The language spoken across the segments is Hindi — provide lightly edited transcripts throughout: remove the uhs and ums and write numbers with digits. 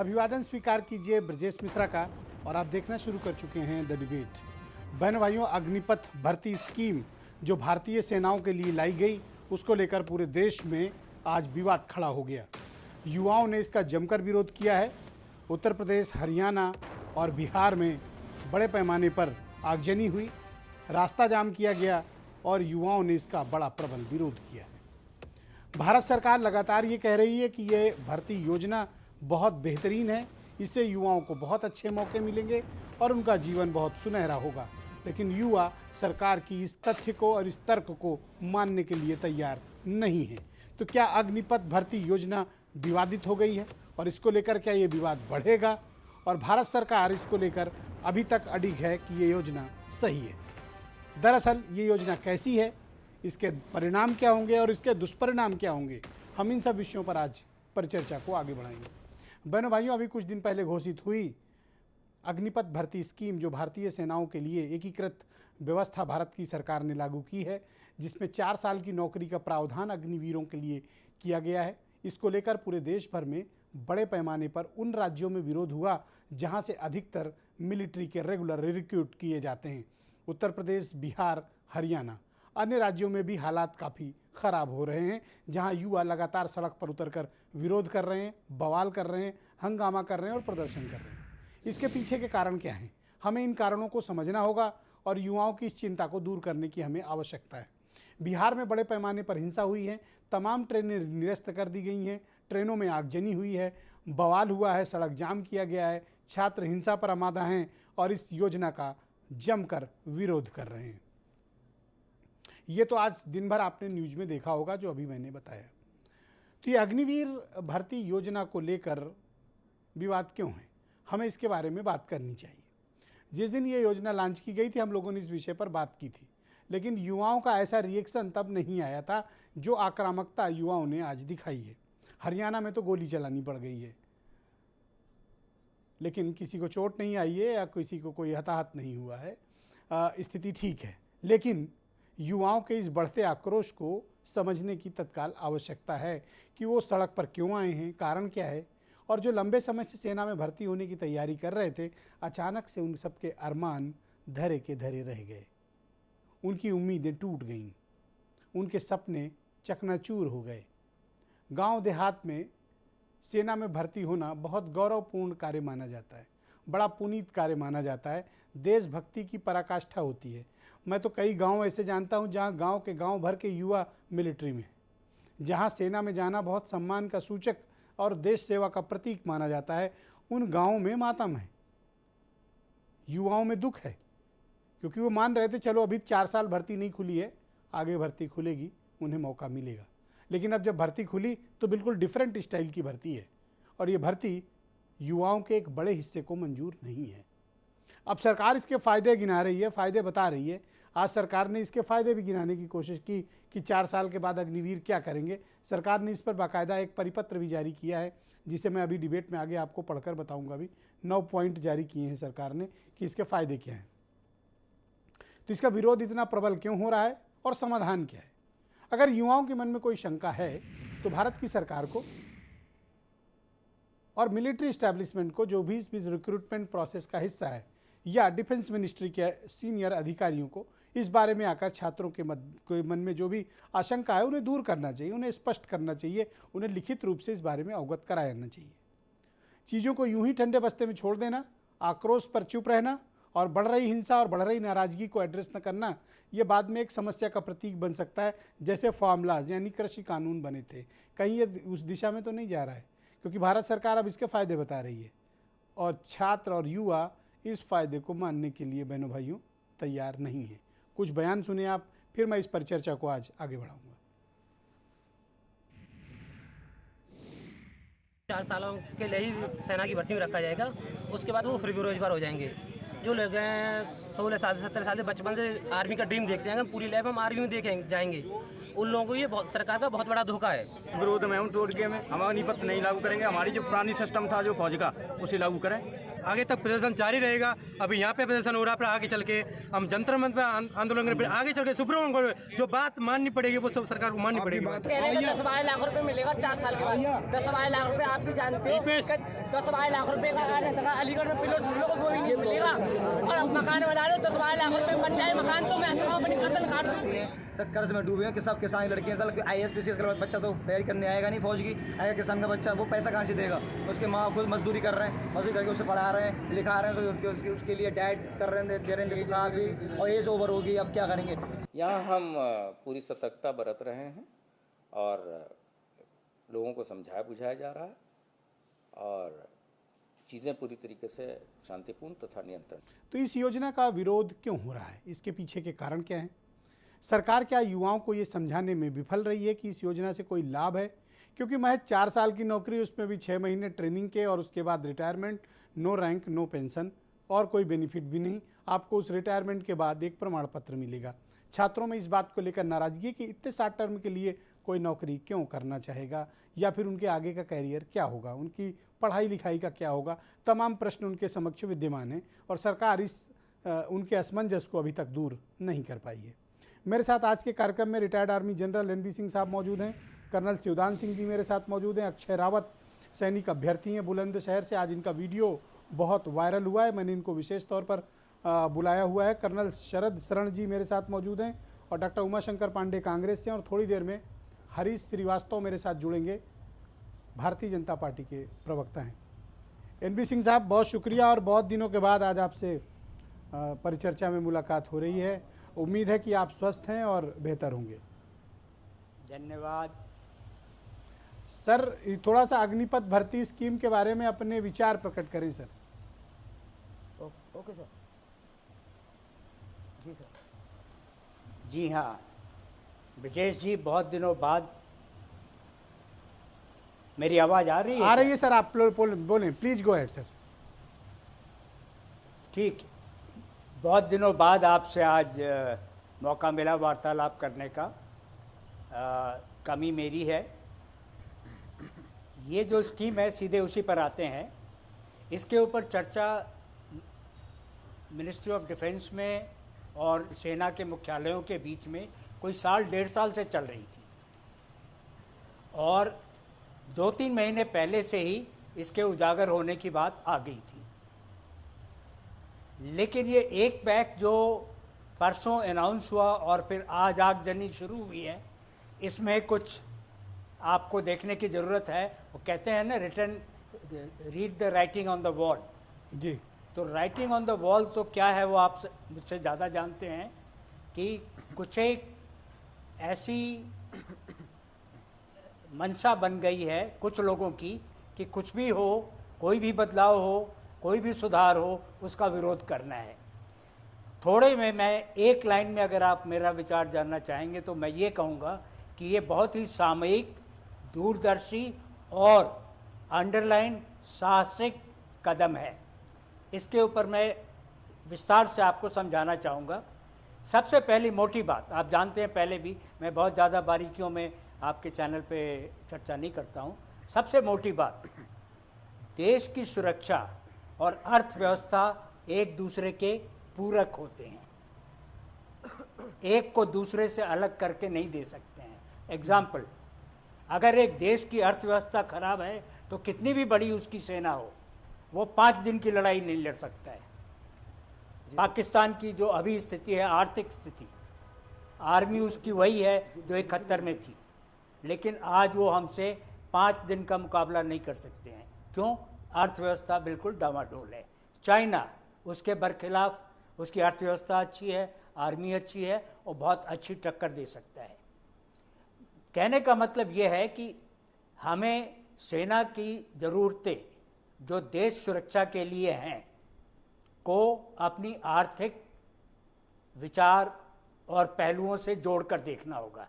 अभिवादन स्वीकार कीजिए ब्रजेश मिश्रा का। और आप देखना शुरू कर चुके हैं द डिबेट। बहन भाइयों, अग्निपथ भर्ती स्कीम जो भारतीय सेनाओं के लिए लाई गई, उसको लेकर पूरे देश में आज विवाद खड़ा हो गया। युवाओं ने इसका जमकर विरोध किया है। उत्तर प्रदेश, हरियाणा और बिहार में बड़े पैमाने पर आगजनी हुई, रास्ता जाम किया गया और युवाओं ने इसका बड़ा प्रबल विरोध किया है। भारत सरकार लगातार ये कह रही है कि ये भर्ती योजना बहुत बेहतरीन है, इससे युवाओं को बहुत अच्छे मौके मिलेंगे और उनका जीवन बहुत सुनहरा होगा। लेकिन युवा सरकार की इस तथ्य को और इस तर्क को मानने के लिए तैयार नहीं है। तो क्या अग्निपथ भर्ती योजना विवादित हो गई है और इसको लेकर क्या ये विवाद बढ़ेगा? और भारत सरकार इसको लेकर अभी तक अडिग है कि ये योजना सही है। दरअसल ये योजना कैसी है, इसके परिणाम क्या होंगे और इसके दुष्परिणाम क्या होंगे, हम इन सब विषयों पर आज परिचर्चा को आगे बढ़ाएंगे। बहनों भाइयों, अभी कुछ दिन पहले घोषित हुई अग्निपथ भर्ती स्कीम जो भारतीय सेनाओं के लिए एकीकृत व्यवस्था भारत की सरकार ने लागू की है, जिसमें 4 साल की नौकरी का प्रावधान अग्निवीरों के लिए किया गया है। इसको लेकर पूरे देश भर में बड़े पैमाने पर उन राज्यों में विरोध हुआ जहां से अधिकतर मिलिट्री के रेगुलर रिक्रूट किए जाते हैं। उत्तर प्रदेश, बिहार, हरियाणा, अन्य राज्यों में भी हालात काफ़ी ख़राब हो रहे हैं, जहां युवा लगातार सड़क पर उतरकर विरोध कर रहे हैं, बवाल कर रहे हैं, हंगामा कर रहे हैं और प्रदर्शन कर रहे हैं। इसके पीछे के कारण क्या हैं, हमें इन कारणों को समझना होगा और युवाओं की इस चिंता को दूर करने की हमें आवश्यकता है। बिहार में बड़े पैमाने पर हिंसा हुई है, तमाम ट्रेनें निरस्त कर दी गई हैं, ट्रेनों में आगजनी हुई है, बवाल हुआ है, सड़क जाम किया गया है, छात्र हिंसा पर आमादा हैं और इस योजना का जमकर विरोध कर रहे हैं। ये तो आज दिन भर आपने न्यूज़ में देखा होगा जो अभी मैंने बताया। तो ये अग्निवीर भर्ती योजना को लेकर विवाद क्यों है, हमें इसके बारे में बात करनी चाहिए। जिस दिन ये योजना लॉन्च की गई थी, हम लोगों ने इस विषय पर बात की थी, लेकिन युवाओं का ऐसा रिएक्शन तब नहीं आया था जो आक्रामकता युवाओं ने आज दिखाई है। हरियाणा में तो गोली चलानी पड़ गई है, लेकिन किसी को चोट नहीं आई है या किसी को कोई हताहत नहीं हुआ है, स्थिति ठीक है। लेकिन युवाओं के इस बढ़ते आक्रोश को समझने की तत्काल आवश्यकता है कि वो सड़क पर क्यों आए हैं, कारण क्या है, और जो लंबे समय से सेना में भर्ती होने की तैयारी कर रहे थे, अचानक से उन सबके अरमान धरे के धरे रह गए, उनकी उम्मीदें टूट गईं, उनके सपने चकनाचूर हो गए। गांव देहात में सेना में भर्ती होना बहुत गौरवपूर्ण कार्य माना जाता है, बड़ा पुनीत कार्य माना जाता है, देशभक्ति की पराकाष्ठा होती है। मैं तो कई गांव ऐसे जानता हूं जहां गांव के गांव भर के युवा मिलिट्री में, जहां सेना में जाना बहुत सम्मान का सूचक और देश सेवा का प्रतीक माना जाता है। उन गांवों में मातम है, युवाओं में दुख है, क्योंकि वो मान रहे थे चलो अभी 4 साल भर्ती नहीं खुली है, आगे भर्ती खुलेगी, उन्हें मौका मिलेगा। लेकिन अब जब भर्ती खुली तो बिल्कुल डिफरेंट स्टाइल की भर्ती है और ये भर्ती युवाओं के एक बड़े हिस्से को मंजूर नहीं है। अब सरकार इसके फ़ायदे गिना रही है, फ़ायदे बता रही है। आज सरकार ने इसके फ़ायदे भी गिनाने की कोशिश की कि 4 साल के बाद अग्निवीर क्या करेंगे। सरकार ने इस पर बाकायदा एक परिपत्र भी जारी किया है, जिसे मैं अभी डिबेट में आगे आपको पढ़कर बताऊंगा। अभी 9 पॉइंट जारी किए हैं सरकार ने कि इसके फ़ायदे क्या हैं। तो इसका विरोध इतना प्रबल क्यों हो रहा है और समाधान क्या है? अगर युवाओं के मन में कोई शंका है तो भारत की सरकार को और मिलिट्री इस्टेब्लिशमेंट को, जो भी इस रिक्रूटमेंट प्रोसेस का हिस्सा है, या डिफेंस मिनिस्ट्री के सीनियर अधिकारियों को इस बारे में आकर छात्रों के मन में जो भी आशंका है उन्हें दूर करना चाहिए, उन्हें स्पष्ट करना चाहिए, उन्हें लिखित रूप से इस बारे में अवगत कराया जाना चाहिए। चीज़ों को यूं ही ठंडे बस्ते में छोड़ देना, आक्रोश पर चुप रहना और बढ़ रही हिंसा और बढ़ रही नाराज़गी को एड्रेस न करना, ये बाद में एक समस्या का प्रतीक बन सकता है। जैसे फार्मूलाज यानी कृषि कानून बने थे, कहीं ये उस दिशा में तो नहीं जा रहा है, क्योंकि भारत सरकार अब इसके फ़ायदे बता रही है और छात्र और युवा इस फ़ायदे को मानने के लिए बहनों भाइयों तैयार नहीं है। कुछ बयान सुने आप, फिर मैं इस पर चर्चा को आज आगे बढ़ाऊंगा। 4 सालों के लिए ही सेना की भर्ती में रखा जाएगा, उसके बाद वो फिर बेरोजगार हो जाएंगे। जो लोग हैं 16 साल से 17 साल से बचपन से आर्मी का ड्रीम देखते हैं, पूरी लाइफ हम आर्मी में देखेंगे जाएंगे, उन लोगों को ये सरकार का बहुत बड़ा धोखा है। विरोध में हम तोड़ के हम अग्निपथ नहीं लागू करेंगे, हमारी जो पुरानी सिस्टम था जो फौज का, उसे लागू करें। आगे तक प्रदर्शन जारी रहेगा। अभी यहाँ पे प्रदर्शन हो रहा है, आगे चल के हम जंतर मंतर पे आंदोलन करें, आगे चल के सुप्रीम कोर्ट जो बात माननी पड़ेगी वो सब सरकार को माननी पड़ेगी। 10-12 लाख रुपए मिलेगा 4 साल के बाद। 10-12 लाख रुपए आप भी जानते हो 10-12 लाख रुपए का आज तक अलीगढ़ में पिलोट लोगों को वो भी नहीं मिलेगा, और मकान बना लो 10-12 लाख रुपए में बन जाए मकान, तो मैं अपनी गर्दन काट दूँ। सब कर्ज में डूबे हैं कि सब किसान लड़के हैं, सब IAS PCS का बच्चा तो तैयारी करने आएगा नहीं फौज की, अगर किसान का बच्चा वो पैसा कहाँ से देगा? उसके माँ खुद मजदूरी कर रहे हैं, मजदूरी करके उसे पढ़ा रहे हैं, लिखा रहे हैं, तो उसके लिए डाइट कर रहे हैं, दे रहे हैं, लिखा भी, और एज ओवर होगी, अब क्या करेंगे? यहाँ हम पूरी सतर्कता बरत रहे हैं और लोगों को समझाया बुझाया जा रहा है और चीज़ें पूरी तरीके से शांतिपूर्ण तथा नियंत्रण। तो इस योजना का विरोध क्यों हो रहा है, इसके पीछे के कारण क्या हैं? सरकार क्या युवाओं को ये समझाने में विफल रही है कि इस योजना से कोई लाभ है? क्योंकि महज 4 साल की नौकरी, उसमें भी 6 महीने ट्रेनिंग के और उसके बाद retirement, no rank no pension और कोई बेनिफिट भी नहीं। आपको उस रिटायरमेंट के बाद एक प्रमाण पत्र मिलेगा। छात्रों में इस बात को लेकर नाराजगी है कि इतने शॉर्ट टर्म के लिए कोई नौकरी क्यों करना चाहेगा, या फिर उनके आगे का कैरियर क्या होगा, उनकी पढ़ाई लिखाई का क्या होगा। तमाम प्रश्न उनके समक्ष विद्यमान हैं और सरकार इस उनके असमंजस को अभी तक दूर नहीं कर पाई है। मेरे साथ आज के कार्यक्रम में retired army general NB Singh साहब मौजूद हैं, कर्नल शिवदान सिंह जी मेरे साथ मौजूद हैं, अक्षय रावत सैनिक अभ्यर्थी हैं बुलंदशहर से। आज इनका वीडियो बहुत वायरल हुआ है, मैंने इनको विशेष तौर पर बुलाया हुआ है। कर्नल शरद शरण जी मेरे साथ मौजूद हैं और डॉक्टर उमाशंकर पांडे कांग्रेस से, और थोड़ी देर में हरीश श्रीवास्तव मेरे साथ जुड़ेंगे, भारतीय जनता पार्टी के प्रवक्ता हैं। NB सिंह साहब, बहुत शुक्रिया और बहुत दिनों के बाद आज आपसे परिचर्चा में मुलाकात हो रही है। उम्मीद है कि आप स्वस्थ हैं और बेहतर होंगे। धन्यवाद सर, थोड़ा सा अग्निपथ भर्ती स्कीम के बारे में अपने विचार प्रकट करें सर। Okay sir. जी सर। जी हाँ ब्रजेश जी, बहुत दिनों बाद मेरी आवाज़ आ रही है? आ रही है सर, आप बोलें, प्लीज गो अहेड सर। ठीक, बहुत दिनों बाद आपसे आज मौका मिला वार्तालाप करने का। कमी मेरी है। ये जो स्कीम है, सीधे उसी पर आते हैं। इसके ऊपर चर्चा मिनिस्ट्री ऑफ डिफेंस में और सेना के मुख्यालयों के बीच में कोई 1.5 साल से चल रही थी, और 2-3 महीने पहले से ही इसके उजागर होने की बात आ गई थी। लेकिन ये एक बैच जो परसों अनाउंस हुआ और फिर आज आगजनी शुरू हुई है, इसमें कुछ आपको देखने की ज़रूरत है। वो कहते हैं ना, read the writing on the wall. जी, तो राइटिंग ऑन द वॉल तो क्या है वो आप मुझसे ज़्यादा जानते हैं कि कुछ एक ऐसी मंशा बन गई है कुछ लोगों की कि कुछ भी हो, कोई भी बदलाव हो, कोई भी सुधार हो, उसका विरोध करना है। थोड़े में मैं एक लाइन में अगर आप मेरा विचार जानना चाहेंगे तो मैं ये कहूँगा कि ये बहुत ही सामयिक, दूरदर्शी और अंडरलाइन साहसिक कदम है। इसके ऊपर मैं विस्तार से आपको समझाना चाहूँगा। सबसे पहली मोटी बात, आप जानते हैं पहले भी मैं बहुत ज़्यादा बारीकियों में आपके चैनल पे चर्चा नहीं करता हूँ। सबसे मोटी बात, देश की सुरक्षा और अर्थव्यवस्था एक दूसरे के पूरक होते हैं, एक को दूसरे से अलग करके नहीं दे सकते हैं। एग्जाम्पल, अगर एक देश की अर्थव्यवस्था खराब है तो कितनी भी बड़ी उसकी सेना हो, वो 5 दिन की लड़ाई नहीं लड़ सकता है। पाकिस्तान की जो अभी स्थिति है, आर्थिक स्थिति, आर्मी उसकी वही है जो 71 में थी, लेकिन आज वो हमसे 5 दिन का मुकाबला नहीं कर सकते हैं। क्यों? अर्थव्यवस्था बिल्कुल डामाडोल है। चाइना उसके बरखिलाफ, उसकी अर्थव्यवस्था अच्छी है, आर्मी अच्छी है और बहुत अच्छी टक्कर दे सकता है। कहने का मतलब ये है कि हमें सेना की ज़रूरतें जो देश सुरक्षा के लिए हैं को अपनी आर्थिक विचार और पहलुओं से जोड़कर देखना होगा।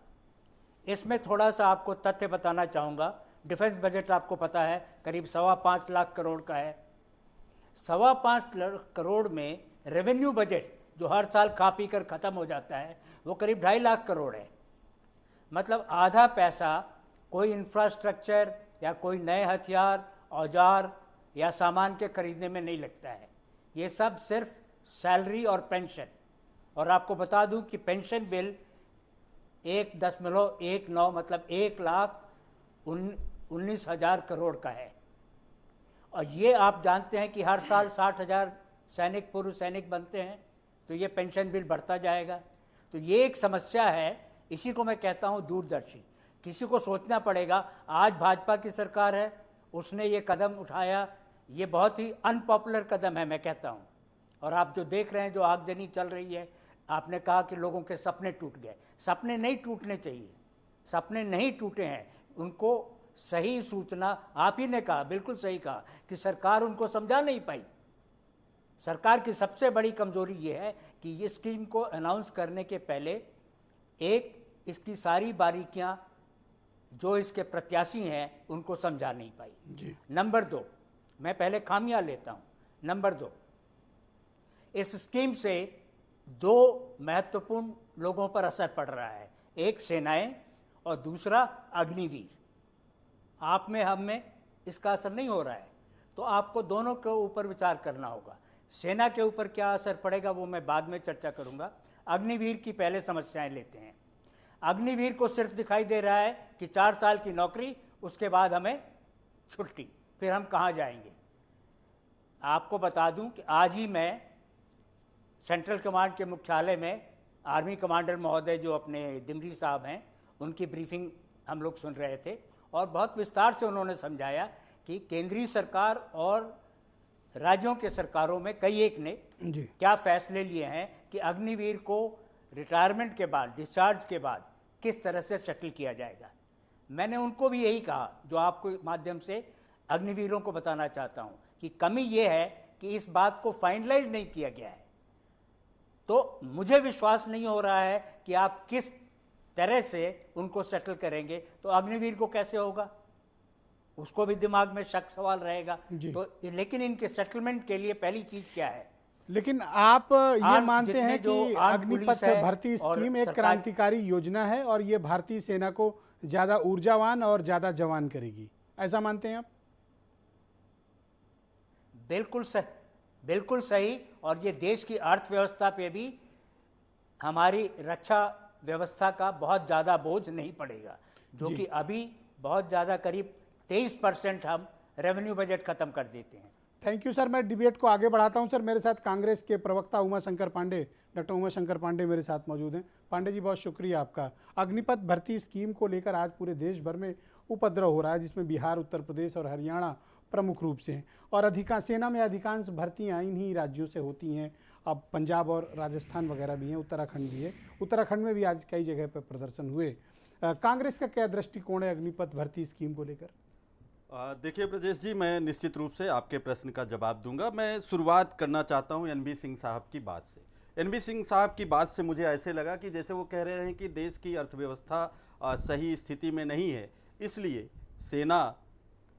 इसमें थोड़ा सा आपको तथ्य बताना चाहूँगा। डिफेंस बजट आपको पता है करीब 5.25 लाख करोड़ का है। 5.25 लाख करोड़ में रेवेन्यू बजट जो हर साल खा पी कर ख़त्म हो जाता है वो करीब 2.5 लाख करोड़ है। मतलब आधा पैसा कोई इंफ्रास्ट्रक्चर या कोई नए हथियार, औजार या सामान के खरीदने में नहीं लगता है। ये सब सिर्फ सैलरी और पेंशन। और आपको बता दूं कि पेंशन बिल 1.19 मतलब 1,19,000 करोड़ का है। और ये आप जानते हैं कि हर साल 60,000 सैनिक पूर्व सैनिक बनते हैं, तो ये पेंशन बिल बढ़ता जाएगा। तो ये एक समस्या है, इसी को मैं कहता हूँ दूरदर्शी। किसी को सोचना पड़ेगा। आज भाजपा की सरकार है, उसने ये कदम उठाया, ये बहुत ही अनपॉपुलर कदम है मैं कहता हूँ। और आप जो देख रहे हैं, जो आगजनी चल रही है, आपने कहा कि लोगों के सपने टूट गए। सपने नहीं टूटने चाहिए, सपने नहीं टूटे हैं, उनको सही सूचना, आप ही ने कहा, बिल्कुल सही कहा कि सरकार उनको समझा नहीं पाई। सरकार की सबसे बड़ी कमजोरी ये है कि ये स्कीम को अनाउंस करने के पहले एक इसकी सारी बारीकियां जो इसके प्रत्याशी हैं उनको समझा नहीं पाई जी। नंबर 2, मैं पहले खामियां लेता हूं। नंबर 2, इस स्कीम से 2 महत्वपूर्ण लोगों पर असर पड़ रहा है, एक सेनाएं और दूसरा अग्निवीर। आप में हम में इसका असर नहीं हो रहा है, तो आपको दोनों के ऊपर विचार करना होगा। सेना के ऊपर क्या असर पड़ेगा वो मैं बाद में चर्चा करूंगा। अग्निवीर की पहले समस्याएं लेते हैं। अग्निवीर को सिर्फ दिखाई दे रहा है कि 4 साल की नौकरी, उसके बाद हमें छुट्टी, फिर हम कहाँ जाएंगे। आपको बता दूं कि आज ही मैं सेंट्रल कमांड के मुख्यालय में आर्मी कमांडर महोदय जो अपने दिमरी साहब हैं, उनकी ब्रीफिंग हम लोग सुन रहे थे और बहुत विस्तार से उन्होंने समझाया कि केंद्रीय सरकार और राज्यों के सरकारों में कई एक ने क्या फैसले लिए हैं कि अग्निवीर को रिटायरमेंट के बाद, डिस्चार्ज के बाद किस तरह से सेटल किया जाएगा। मैंने उनको भी यही कहा जो आपको माध्यम से अग्निवीरों को बताना चाहता हूं कि कमी ये है कि इस बात को फाइनलाइज नहीं किया गया है। तो मुझे विश्वास नहीं हो रहा है कि आप किस तरह से उनको सेटल करेंगे, तो अग्निवीर को कैसे होगा, उसको भी दिमाग में शक सवाल रहेगा। तो लेकिन इनके सेटलमेंट के लिए पहली चीज क्या है? लेकिन आप ये मानते हैं जो कि आर्म अग्निपथ पुलिस है भर्ती और स्कीम एक सरकार- क्रांतिकारी योजना है और ये भारतीय सेना को ज्यादा ऊर्जावान और ज्यादा जवान करेगी, ऐसा मानते हैं आप? बिल्कुल सही। और ये देश की अर्थव्यवस्था पे भी, हमारी रक्षा व्यवस्था का बहुत ज़्यादा बोझ नहीं पड़ेगा, जो कि अभी बहुत ज़्यादा करीब 23% हम रेवेन्यू बजट खत्म कर देते हैं। Thank you sir. मैं डिबेट को आगे बढ़ाता हूं सर। मेरे साथ कांग्रेस के प्रवक्ता उमा शंकर पांडे, डॉक्टर उमा शंकर पांडे मेरे साथ मौजूद हैं। पांडे जी, बहुत शुक्रिया आपका। अग्निपथ भर्ती स्कीम को लेकर आज पूरे देश भर में उपद्रव हो रहा है, जिसमें बिहार, उत्तर प्रदेश और हरियाणा प्रमुख रूप से हैं। और सेना में अधिकांश भर्तियाँ इन्हीं राज्यों से होती हैं। अब पंजाब और राजस्थान वगैरह भी हैं, उत्तराखंड भी है। उत्तराखंड में भी आज कई जगह पर प्रदर्शन हुए। कांग्रेस का क्या दृष्टिकोण है अग्निपथ भर्ती स्कीम को लेकर? देखिए ब्रजेश जी, मैं निश्चित रूप से आपके प्रश्न का जवाब दूंगा। मैं शुरुआत करना चाहता हूं एनबी सिंह साहब की बात से। एनबी सिंह साहब की बात से मुझे ऐसे लगा कि जैसे वो कह रहे हैं कि देश की अर्थव्यवस्था सही स्थिति में नहीं है, इसलिए सेना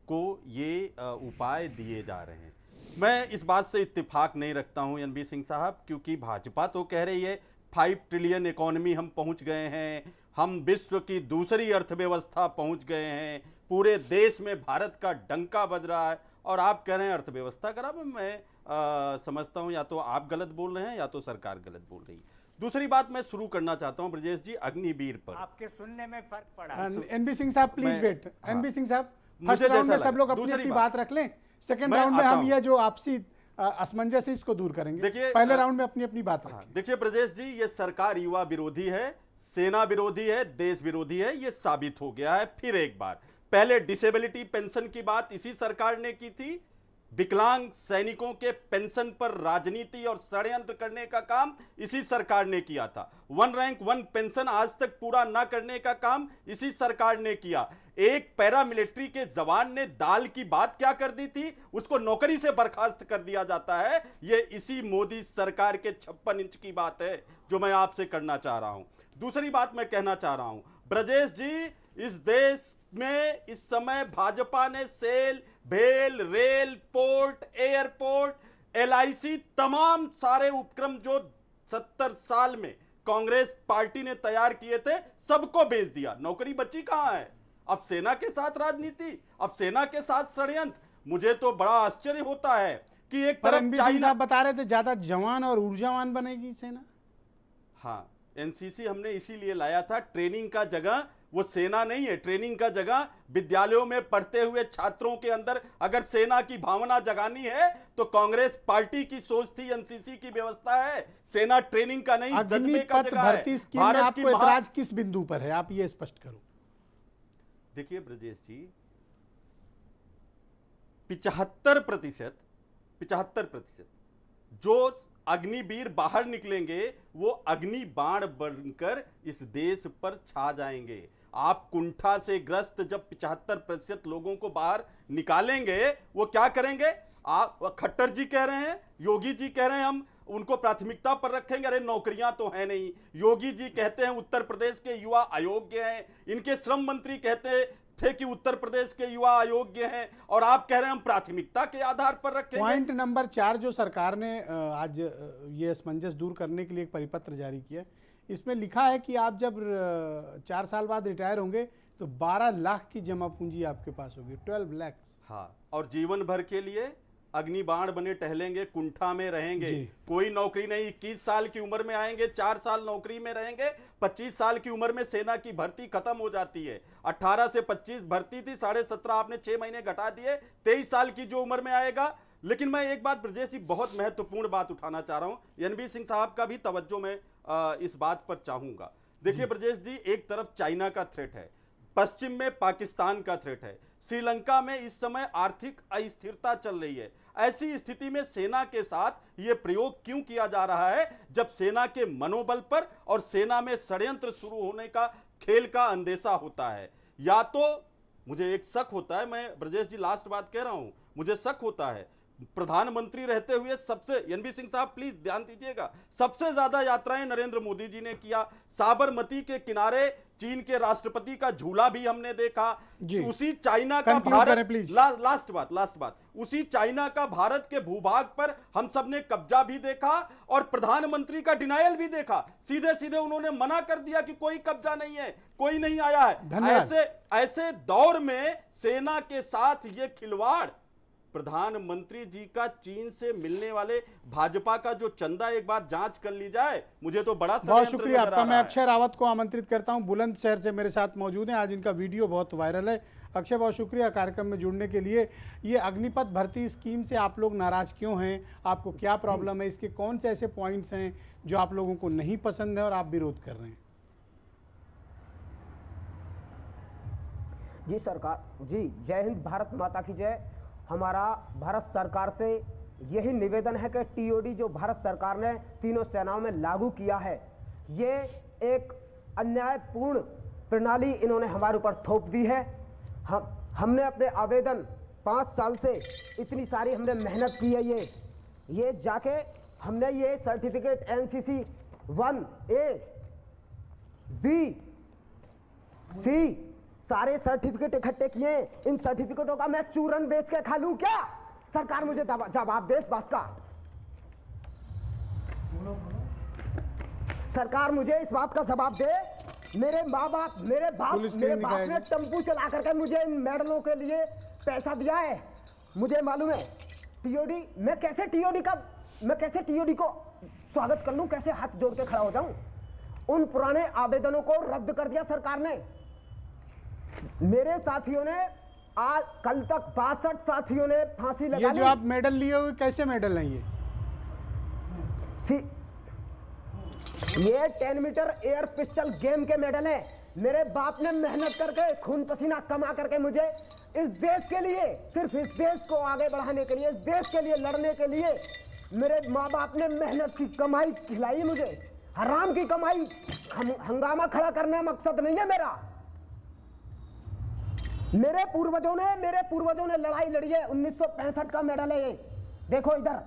को ये उपाय दिए जा रहे हैं। मैं इस बात से इत्तेफाक नहीं रखता हूं एनबी सिंह साहब, क्योंकि भाजपा तो कह रही है 5 ट्रिलियन इकोनॉमी हम पहुंच गए हैं, हम विश्व की दूसरी अर्थव्यवस्था पहुंच गए हैं, पूरे देश में भारत का डंका बज रहा है, और आप कह रहे हैं अर्थव्यवस्था खराब है। मैं समझता हूं या तो आप गलत बोल रहे हैं या तो सरकार गलत बोल रही है। दूसरी बात मैं शुरू करना चाहता हूं ब्रजेश जी, अग्निवीर पर। आपके सुनने में फर्क पड़ा। एनबी सिंह साहब प्लीज वेट। एनबी सिंह साहब, फर्स्ट मुझे राउंड में जैसा सब लोग लगा। अपनी दूसरी अपनी बात बात रख लें, सेकंड मैं राउंड में आता हम हूं। ये जो आपसी असमंजस है इसको दूर करेंगे। देखिए, पहले राउंड में अपनी अपनी बात रखें। देखिए ब्रजेश जी, ये सरकार युवा विरोधी है, सेना विरोधी है, देश विरोधी है, ये साबित हो गया है फिर एक बार। पहले डिसेबिलिटी पेंशन की बात इसी सरकार ने की थी, विकलांग सैनिकों के पेंशन पर राजनीति और षड्यंत्र करने का काम इसी सरकार ने किया था। 1 रैंक 1 पेंशन आज तक पूरा ना करने का काम इसी सरकार ने किया। एक पैरामिलिट्री के जवान ने दाल की बात क्या कर दी थी, उसको नौकरी से बर्खास्त कर दिया जाता है। ये इसी मोदी सरकार के 56 इंच की बात है जो मैं आपसे करना चाह रहा हूं। दूसरी बात मैं कहना चाह रहा हूं ब्रजेश जी, इस देश में इस समय भाजपा ने सेल, भेल, रेल, पोर्ट, एयरपोर्ट, LIC, तमाम सारे उपक्रम जो 70 साल में कांग्रेस पार्टी ने तैयार किए थे, सबको बेच दिया। नौकरी बची कहां है? अब सेना के साथ राजनीति, अब सेना के साथ षड्यंत्र। मुझे तो बड़ा आश्चर्य होता है कि एक पर तरफ एनबी सिंह साहब बता रहे थे ज्यादा जवान और ऊर्जावान बनेगी सेना। हाँ, एनसीसी हमने इसीलिए लाया था, ट्रेनिंग का जगह वो सेना नहीं है। ट्रेनिंग का जगह विद्यालयों में पढ़ते हुए छात्रों के अंदर अगर सेना की भावना जगानी है तो कांग्रेस पार्टी की सोच थी, एनसीसी की व्यवस्था है, सेना ट्रेनिंग का नहीं जज्बे का अग्निपथ जगह है। भर्ती स्कीम में आपको ऐतराज किस बिंदु पर है, आप ये स्पष्ट करो। देखिए ब्रजेश जी, 75% जो अग्निवीर बाहर निकलेंगे वो अग्नि बाण बनकर इस देश पर छा जाएंगे। आप कुंठा से ग्रस्त जब 75% लोगों को बाहर निकालेंगे, वो क्या करेंगे? आप खट्टर जी कह रहे हैं, योगी जी कह रहे हैं हम उनको प्राथमिकता पर रखेंगे, अरे नौकरियां तो है नहीं। योगी जी कहते हैं उत्तर प्रदेश के युवा अयोग्य हैं, इनके श्रम मंत्री कहते थे कि उत्तर प्रदेश के युवा अयोग्य हैं, और आप कह रहे हैं हम प्राथमिकता के आधार पर रखेंगे। पॉइंट नंबर 4 जो सरकार ने आज ये असमंजस दूर करने के लिए एक परिपत्र जारी किया, इसमें लिखा है कि आप जब 4 साल बाद रिटायर होंगे तो 12 लाख की जमा पूंजी आपके पास होगी, 12 लाख। हाँ, और जीवन भर के लिए अग्निबाण बने टहलेंगे, कुंठा में रहेंगे, कोई नौकरी नहीं। 21 साल की उम्र में आएंगे, 4 साल नौकरी में रहेंगे, 25 साल की उम्र में सेना की भर्ती खत्म हो जाती है। 18 से 25 भर्ती थी, 17.5 आपने 6 महीने घटा दिए, 23 साल की जो उम्र में आएगा। लेकिन मैं एक बात ब्रजेश जी, बहुत महत्वपूर्ण बात उठाना चाह रहा हूं, एनबी सिंह साहब का भी तवज्जो मैं इस बात पर चाहूंगा। देखिए ब्रजेश जी, एक तरफ चाइना का थ्रेट है, पश्चिम में पाकिस्तान का थ्रेट है, श्रीलंका में इस समय आर्थिक अस्थिरता चल रही है। ऐसी स्थिति में सेना के साथ यह प्रयोग क्यों किया जा रहा है, जब सेना के मनोबल पर और सेना में षड्यंत्र शुरू होने का खेल का अंदेशा होता है? या तो मुझे एक शक होता है, मैं ब्रजेश जी लास्ट बात कह रहा हूं, मुझे शक होता है प्रधानमंत्री रहते हुए सबसे, एनबी सिंह साहब प्लीज ध्यान दीजिएगा, सबसे ज्यादा यात्राएं नरेंद्र मोदी जी ने किया। साबरमती के किनारे चीन के राष्ट्रपति का झूला भी हमने देखा। उसी चाइना का भारत, लास्ट बात, उसी चाइना का भारत के भूभाग पर हम सब ने कब्जा भी देखा और प्रधानमंत्री का डिनायल भी देखा। सीधे सीधे उन्होंने मना कर दिया कि कोई कब्जा नहीं है, कोई नहीं आया है। ऐसे दौर में सेना के साथ ये खिलवाड़, प्रधानमंत्री जी का चीन से मिलने वाले भाजपा का जो चंदा एक बार जांच कर ली जाए, मुझे तो बड़ा बहुत शुक्रिया आपका। मैं अक्षय रावत को आमंत्रित करता हूं, बुलंदशहर से मेरे साथ मौजूद हैं। आज इनका वीडियो बहुत वायरल है। अक्षय, बहुत शुक्रिया कार्यक्रम में जुड़ने के लिए। ये अग्निपथ भर्ती स्कीम से आप लोग नाराज क्यों हैं, आपको क्या प्रॉब्लम है, इसके कौन से ऐसे पॉइंट्स हैं जो आप लोगों को नहीं पसंद है और आप विरोध कर रहे हैं? जी सरकार, जी जय हिंद, भारत माता की जय। हमारा भारत सरकार से यही निवेदन है कि टीओडी जो भारत सरकार ने तीनों सेनाओं में लागू किया है, ये एक अन्यायपूर्ण प्रणाली इन्होंने हमारे ऊपर थोप दी है। हमने अपने आवेदन 5 साल से इतनी सारी हमने मेहनत की है, ये जाके हमने ये certificate NCC 1A B C सारे सर्टिफिकेट इकट्ठे किए। इन सर्टिफिकेटों का मैं चूरन बेच के खा लूं क्या? सरकार मुझे जवाब दे इस बात का। सरकार मुझे इस बात का जवाब दे। मेरे बाप ने टेम्पू चला करके मुझे इन मेडलों के लिए पैसा दिया है। मुझे मालूम है टीओडी, मैं कैसे टीओडी को स्वागत कर लूं, कैसे हाथ जोड़ के खड़ा हो जाऊं। उन पुराने आवेदनों को रद्द कर दिया सरकार ने। मेरे साथियों ने आज कल तक 62 साथियों ने फांसी लगा ली। ये जो आप मेडल लिए हुए, कैसे मेडल हैं ये 10 मीटर एयर पिस्टल गेम के मेडल हैं। मेरे बाप ने मेहनत करके खून पसीना कमा करके मुझे इस देश के लिए, सिर्फ इस देश को आगे बढ़ाने के लिए, इस देश के लिए लड़ने के लिए मेरे माँ बाप ने मेहनत की कमाई खिलाई मुझे। हराम की कमाई, हंगामा खड़ा करना मकसद नहीं है मेरा। मेरे पूर्वजों ने लड़ाई लड़ी है। 1965 का मेडल है ये, देखो इधर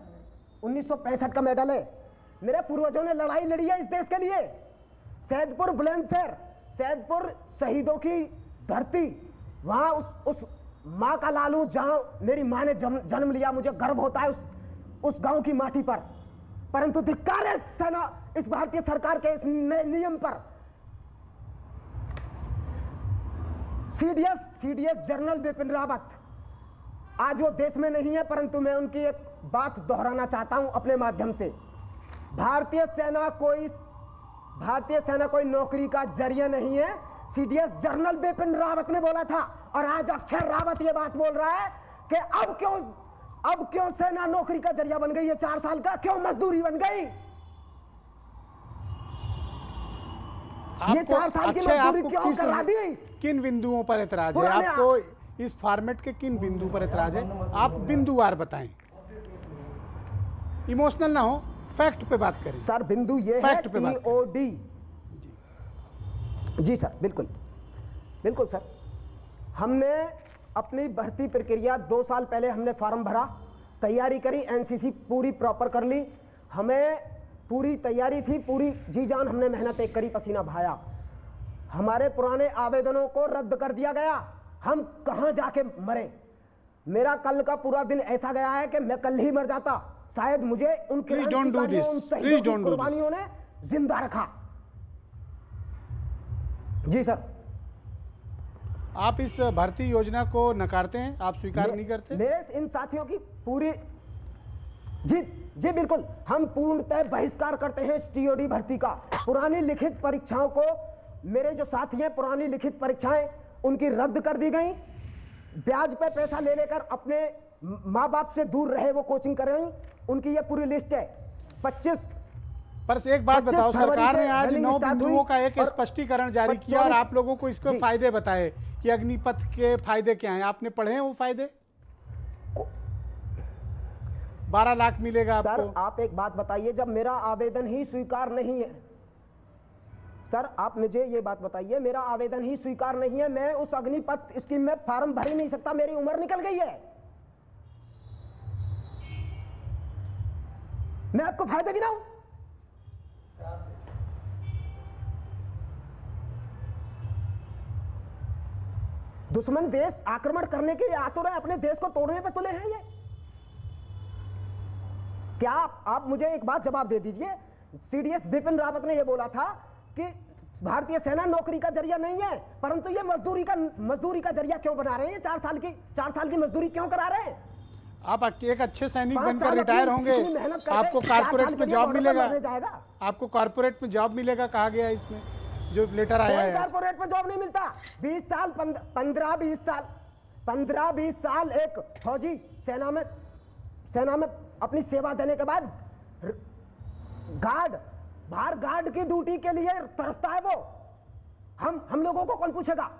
1965 का मेडल है। मेरे पूर्वजों ने लड़ाई लड़ी है इस देश के लिए। सैदपुर बुलंदशहर, सैदपुर शहीदों की धरती, वहां उस माँ का लालू जहां मेरी माँ ने जन्म लिया, मुझे गर्व होता है उस गांव की माटी पर। परंतु धिक्कार है सेना, इस भारतीय सरकार के इस नियम पर। सीडीएस जनरल बिपिन रावत आज वो देश में नहीं है, परंतु मैं उनकी एक बात दोहराना चाहता हूं अपने माध्यम से। भारतीय सेना कोई नौकरी का जरिया नहीं है। सीडीएस जनरल बिपिन रावत ने बोला था, और आज अक्षय रावत ये बात बोल रहा है कि अब क्यों सेना नौकरी का जरिया बन गई है, 4 साल का क्यों मजदूरी बन गई। ये 4 साल की मजदूरी क्यों करा दी। किन बिंदुओं पर ऐतराज है आपको, इस फॉर्मेट के किन बिंदु पर ऐतराज है, आप बिंदुवार बताएं, इमोशनल ना हो, फैक्ट पे बात करें सर। बिंदु ये है टीओडी। जी सर, बिल्कुल सर। हमने अपनी भर्ती प्रक्रिया 2 साल पहले हमने फॉर्म भरा, तैयारी करी, एनसीसी पूरी प्रॉपर कर ली, हमें पूरी तैयारी थी, पूरी जी जान हमने मेहनत एक करी, पसीना बहाया। हमारे पुराने आवेदनों को रद्द कर दिया गया, हम कहां जाके मरे। मेरा कल का पूरा दिन ऐसा गया है कि मैं कल ही मर जाता, शायद मुझे उन कुर्बानियों ने जिंदा रखा। जी सर। आप इस भर्ती योजना को नकारते हैं, आप स्वीकार नहीं करते? मेरे इन साथियों की पूरी जी बिल्कुल, हम पूर्णतः बहिष्कार करते हैं इस टीओडी भर्ती का। पुरानी लिखित परीक्षाओं को, मेरे जो साथी हैं, पुरानी लिखित परीक्षाएं उनकी रद्द कर दी गई, ब्याज पे पैसा ले लेकर अपने माँ बाप से दूर रहे वो कोचिंग कर रहे हैं, उनकी ये पूरी लिस्ट है। 25 पर एक बात बताओ, सरकार ने आज 9 बिंदुओं का एक स्पष्टीकरण जारी किया और आप लोगों को इसके फायदे बताए कि अग्निपथ के फायदे क्या हैं, आपने पढ़े हैं वो फायदे? 12 लाख मिलेगा आपको। सर आप एक बात बताइए, जब मेरा आवेदन ही स्वीकार नहीं है, सर आप मुझे ये बात बताइए, मेरा आवेदन ही स्वीकार नहीं है, मैं उस अग्निपथ स्कीम में फॉर्म भर ही नहीं सकता, मेरी उम्र निकल गई है। मैं आपको फायदे गिनाऊं? दुश्मन देश आक्रमण करने के लिए आ तो रहे, अपने देश को तोड़ने पे तुले हैं ये। क्या आप मुझे एक बात जवाब दे दीजिए, सीडीएस बिपिन रावत ने ये बोला था कि भारतीय सेना नौकरी का जरिया नहीं है, परंतु ये मजदूरी का जरिया क्यों बना रहे हैं? 4 साल की मजदूरी क्यों करा रहे हैं? आप एक अच्छे सैनिक बनकर रिटायर होंगे, आपको कारपोरेट में जॉब मिलेगा, आपको कारपोरेट में जॉब मिलेगा, कहा गया है इसमें जो लेटर आया है। कारपोरेट में जॉब नहीं मिलता। 20 साल 15-20 साल एक फौजी सेना में अपनी सेवा देने के बाद बाहर गार्ड की ड्यूटी के लिए तरसता है वो। हम लोगों को कौन पूछेगा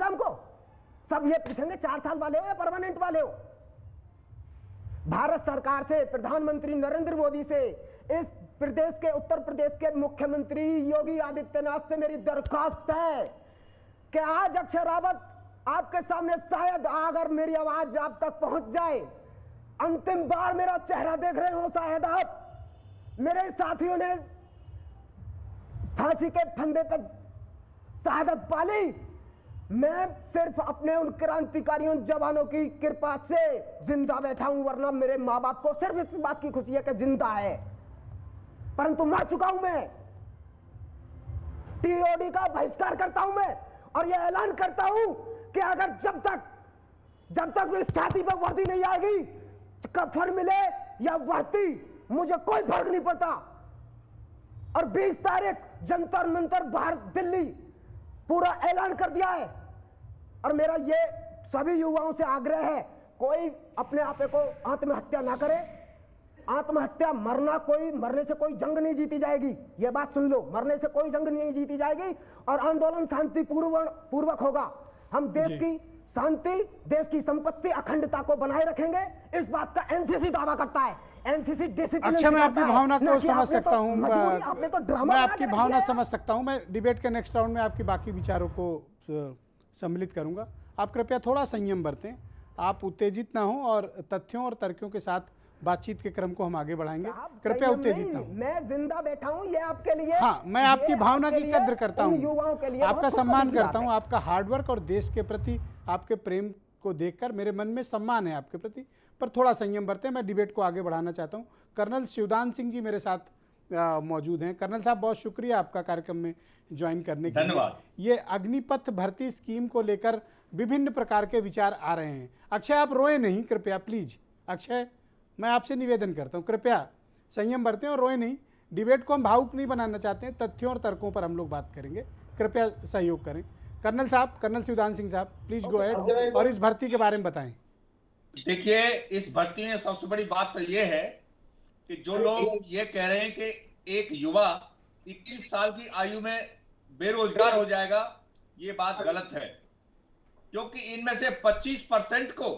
हमको? सब ये पूछेंगे 4 साल वाले हो या परमानेंट वाले हो। भारत सरकार से, प्रधानमंत्री नरेंद्र मोदी से, इस प्रदेश के, उत्तर प्रदेश के मुख्यमंत्री योगी आदित्यनाथ से मेरी दरखास्त है कि आज अक्षय रावत आपके सामने, शायद अगर मेरी आवाज आप तक पहुंच जाए, अंतिम बार मेरा चेहरा देख रहे हो, शायद आप, मेरे साथियों ने फांसी के फंदे पर शहादत पाली, मैं सिर्फ अपने उन क्रांतिकारियों जवानों की कृपा से जिंदा बैठा हूं, वरना मेरे माँ बाप को सिर्फ इस बात की खुशी है कि जिंदा है, परंतु मर चुका हूं मैं। टीओडी का बहिष्कार करता हूं मैं, और यह ऐलान करता हूं कि अगर जब तक इस छाती पर वर्दी नहीं आएगी, कफन मिले या वर्दी, मुझे कोई फर्क नहीं पड़ता। और 20 तारीख जंतर मंतर बाहर दिल्ली पूरा ऐलान कर दिया है। और मेरा ये सभी युवाओं से आग्रह है, कोई अपने आप को आत्महत्या ना करे। आत्महत्या मरने से कोई जंग नहीं जीती जाएगी, यह बात सुन लो, मरने से कोई जंग नहीं जीती जाएगी, और आंदोलन शांतिपूर्वक होगा। हम देश की शांति, देश की संपत्ति, अखंडता को बनाए रखेंगे, इस बात का एनसीसी दावा करता है। NCC discipline. अच्छा, मैं आपकी भावना को समझ सकता हूँ, आपने तो ड्रामा, मैं आपकी भावना समझ सकता हूँ। मैं डिबेट के नेक्स्ट राउंड में आपकी बाकी विचारों को सम्मिलित करूंगा। आप कृपया थोड़ा संयम बरतें, आप उत्तेजित ना हो, और तथ्यों और तर्कों के साथ बातचीत के क्रम को हम आगे बढ़ाएंगे। कृपया उत्तेजित ना हो। मैं जिंदा बैठा हूँ, ये आपके लिए। हाँ, मैं आपकी भावना की कद्र करता हूँ, युवाओं के लिए आपका सम्मान करता हूँ, आपका हार्डवर्क और देश के प्रति आपके प्रेम को देखकर मेरे मन में सम्मान है आपके प्रति, पर थोड़ा संयम बरतें। मैं डिबेट को आगे बढ़ाना चाहता हूँ। कर्नल शिवदान सिंह जी मेरे साथ मौजूद हैं। कर्नल साहब, बहुत शुक्रिया आपका कार्यक्रम में ज्वाइन करने के लिए। ये अग्निपथ भर्ती स्कीम को लेकर विभिन्न प्रकार के विचार आ रहे हैं। अक्षय, आप रोए नहीं कृपया, प्लीज। अक्षय, मैं आपसे निवेदन करता हूँ, कृपया संयम बरतें और रोए नहीं। डिबेट को हम भावुक नहीं बनाना चाहते हैं, तथ्यों और तर्कों पर हम लोग बात करेंगे, कृपया सहयोग करें। कर्नल साहब, कर्नल शिवदान सिंह साहब, प्लीज गो अहेड और इस भर्ती के बारे में बताएं। देखिए, इस भर्ती में सबसे बड़ी बात तो ये है कि जो लोग ये कह रहे हैं कि एक युवा 21 साल की आयु में बेरोजगार हो जाएगा, ये बात गलत है, क्योंकि इनमें से 25% को